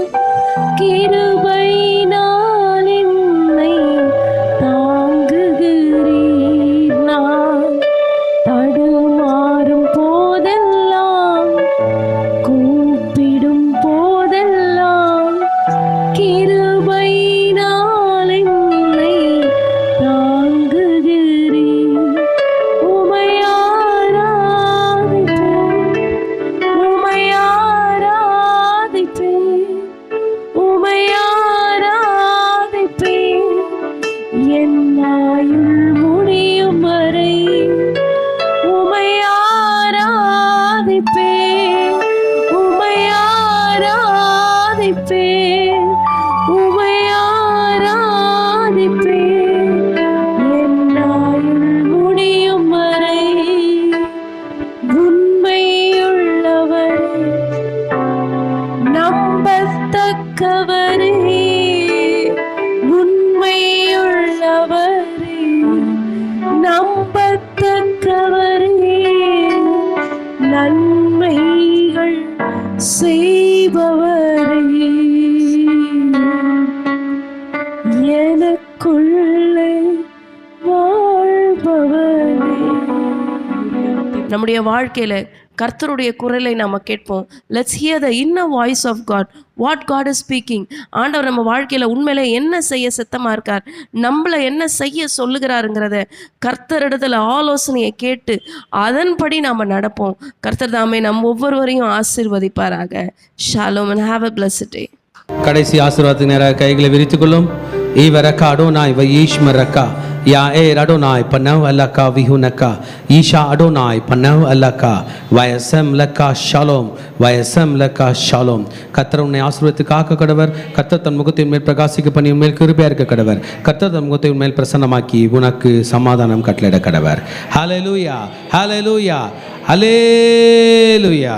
கிருபை நான் என்னை தாங்குகிறீர். நான் தடுமாறும் போதெல்லாம் கூப்பிடும் போதெல்லாம் கிருபை நான் என்னை தாங்குகிறீர். உமை ஆராதிப்பேன் என்னாயுள் முடியும் வரை. உமை ஆராதிப்பேன், உமை ஆராதிப்பேன், உமை ஆராதிப்பேன் என்னாயுள் முடியும் வரை. உண்மையுள்ளவரே, நம்பத்தக்கவரே, உண்மையுள்ளவரே, நம்பத்தக்கவரே, நன்மைகள் செய்பவரே, எனக்குள்ளே வாழ்பவரே. நம்முடைய வாழ்க்கையில கர்த்தருடைய குரலை நாம் கேட்போம். Let's hear the inner voice of God, what God is speaking. ஆண்டவர் நம்ம வாழ்க்கையில் உண்மையிலே என்ன செய்ய சித்தமாக இருக்கார், நம்மளை என்ன செய்ய சொல்லுகிறாருங்கிறத கர்த்தரிடத்தில் ஆலோசனையை கேட்டு அதன்படி நாம் நடப்போம். கர்த்தர் தாமே நம் ஒவ்வொருவரையும் ஆசீர்வதிப்பாராக. Shalom and have a blessed day. கடைசி ஆசீர்வாதத்துக்கு நேராக கைகளை விரித்துக் கொள்ளும். ஈவரக்கா அடோனாய் வயீஷ்மரக்கா யா ஏ அடோனாய் பன்னவ் அல்லக்கா விஹுனக்கா ஈஷா அடோனாய் பன்னவ் அல்லக்கா வயசம் லக்கா ஷாலோம் வயசம் லக்கா ஷாலோம். கர்த்தர் உன்னை ஆசீர்வதித்து காக்க கடவர். கர்த்தர் தன் முகத்தை மேல் பிரகாசிக்க பண்ணி உண்மையில் கிருபையா இருக்க கடவர். கர்த்தர் தன் முகத்தை மேல் பிரசன்னமாக்கி உனக்கு சமாதானம் கட்டளையிட கடவர். ஹல்லேலூயா, ஹல்லேலூயா, ஹல்லேலூயா.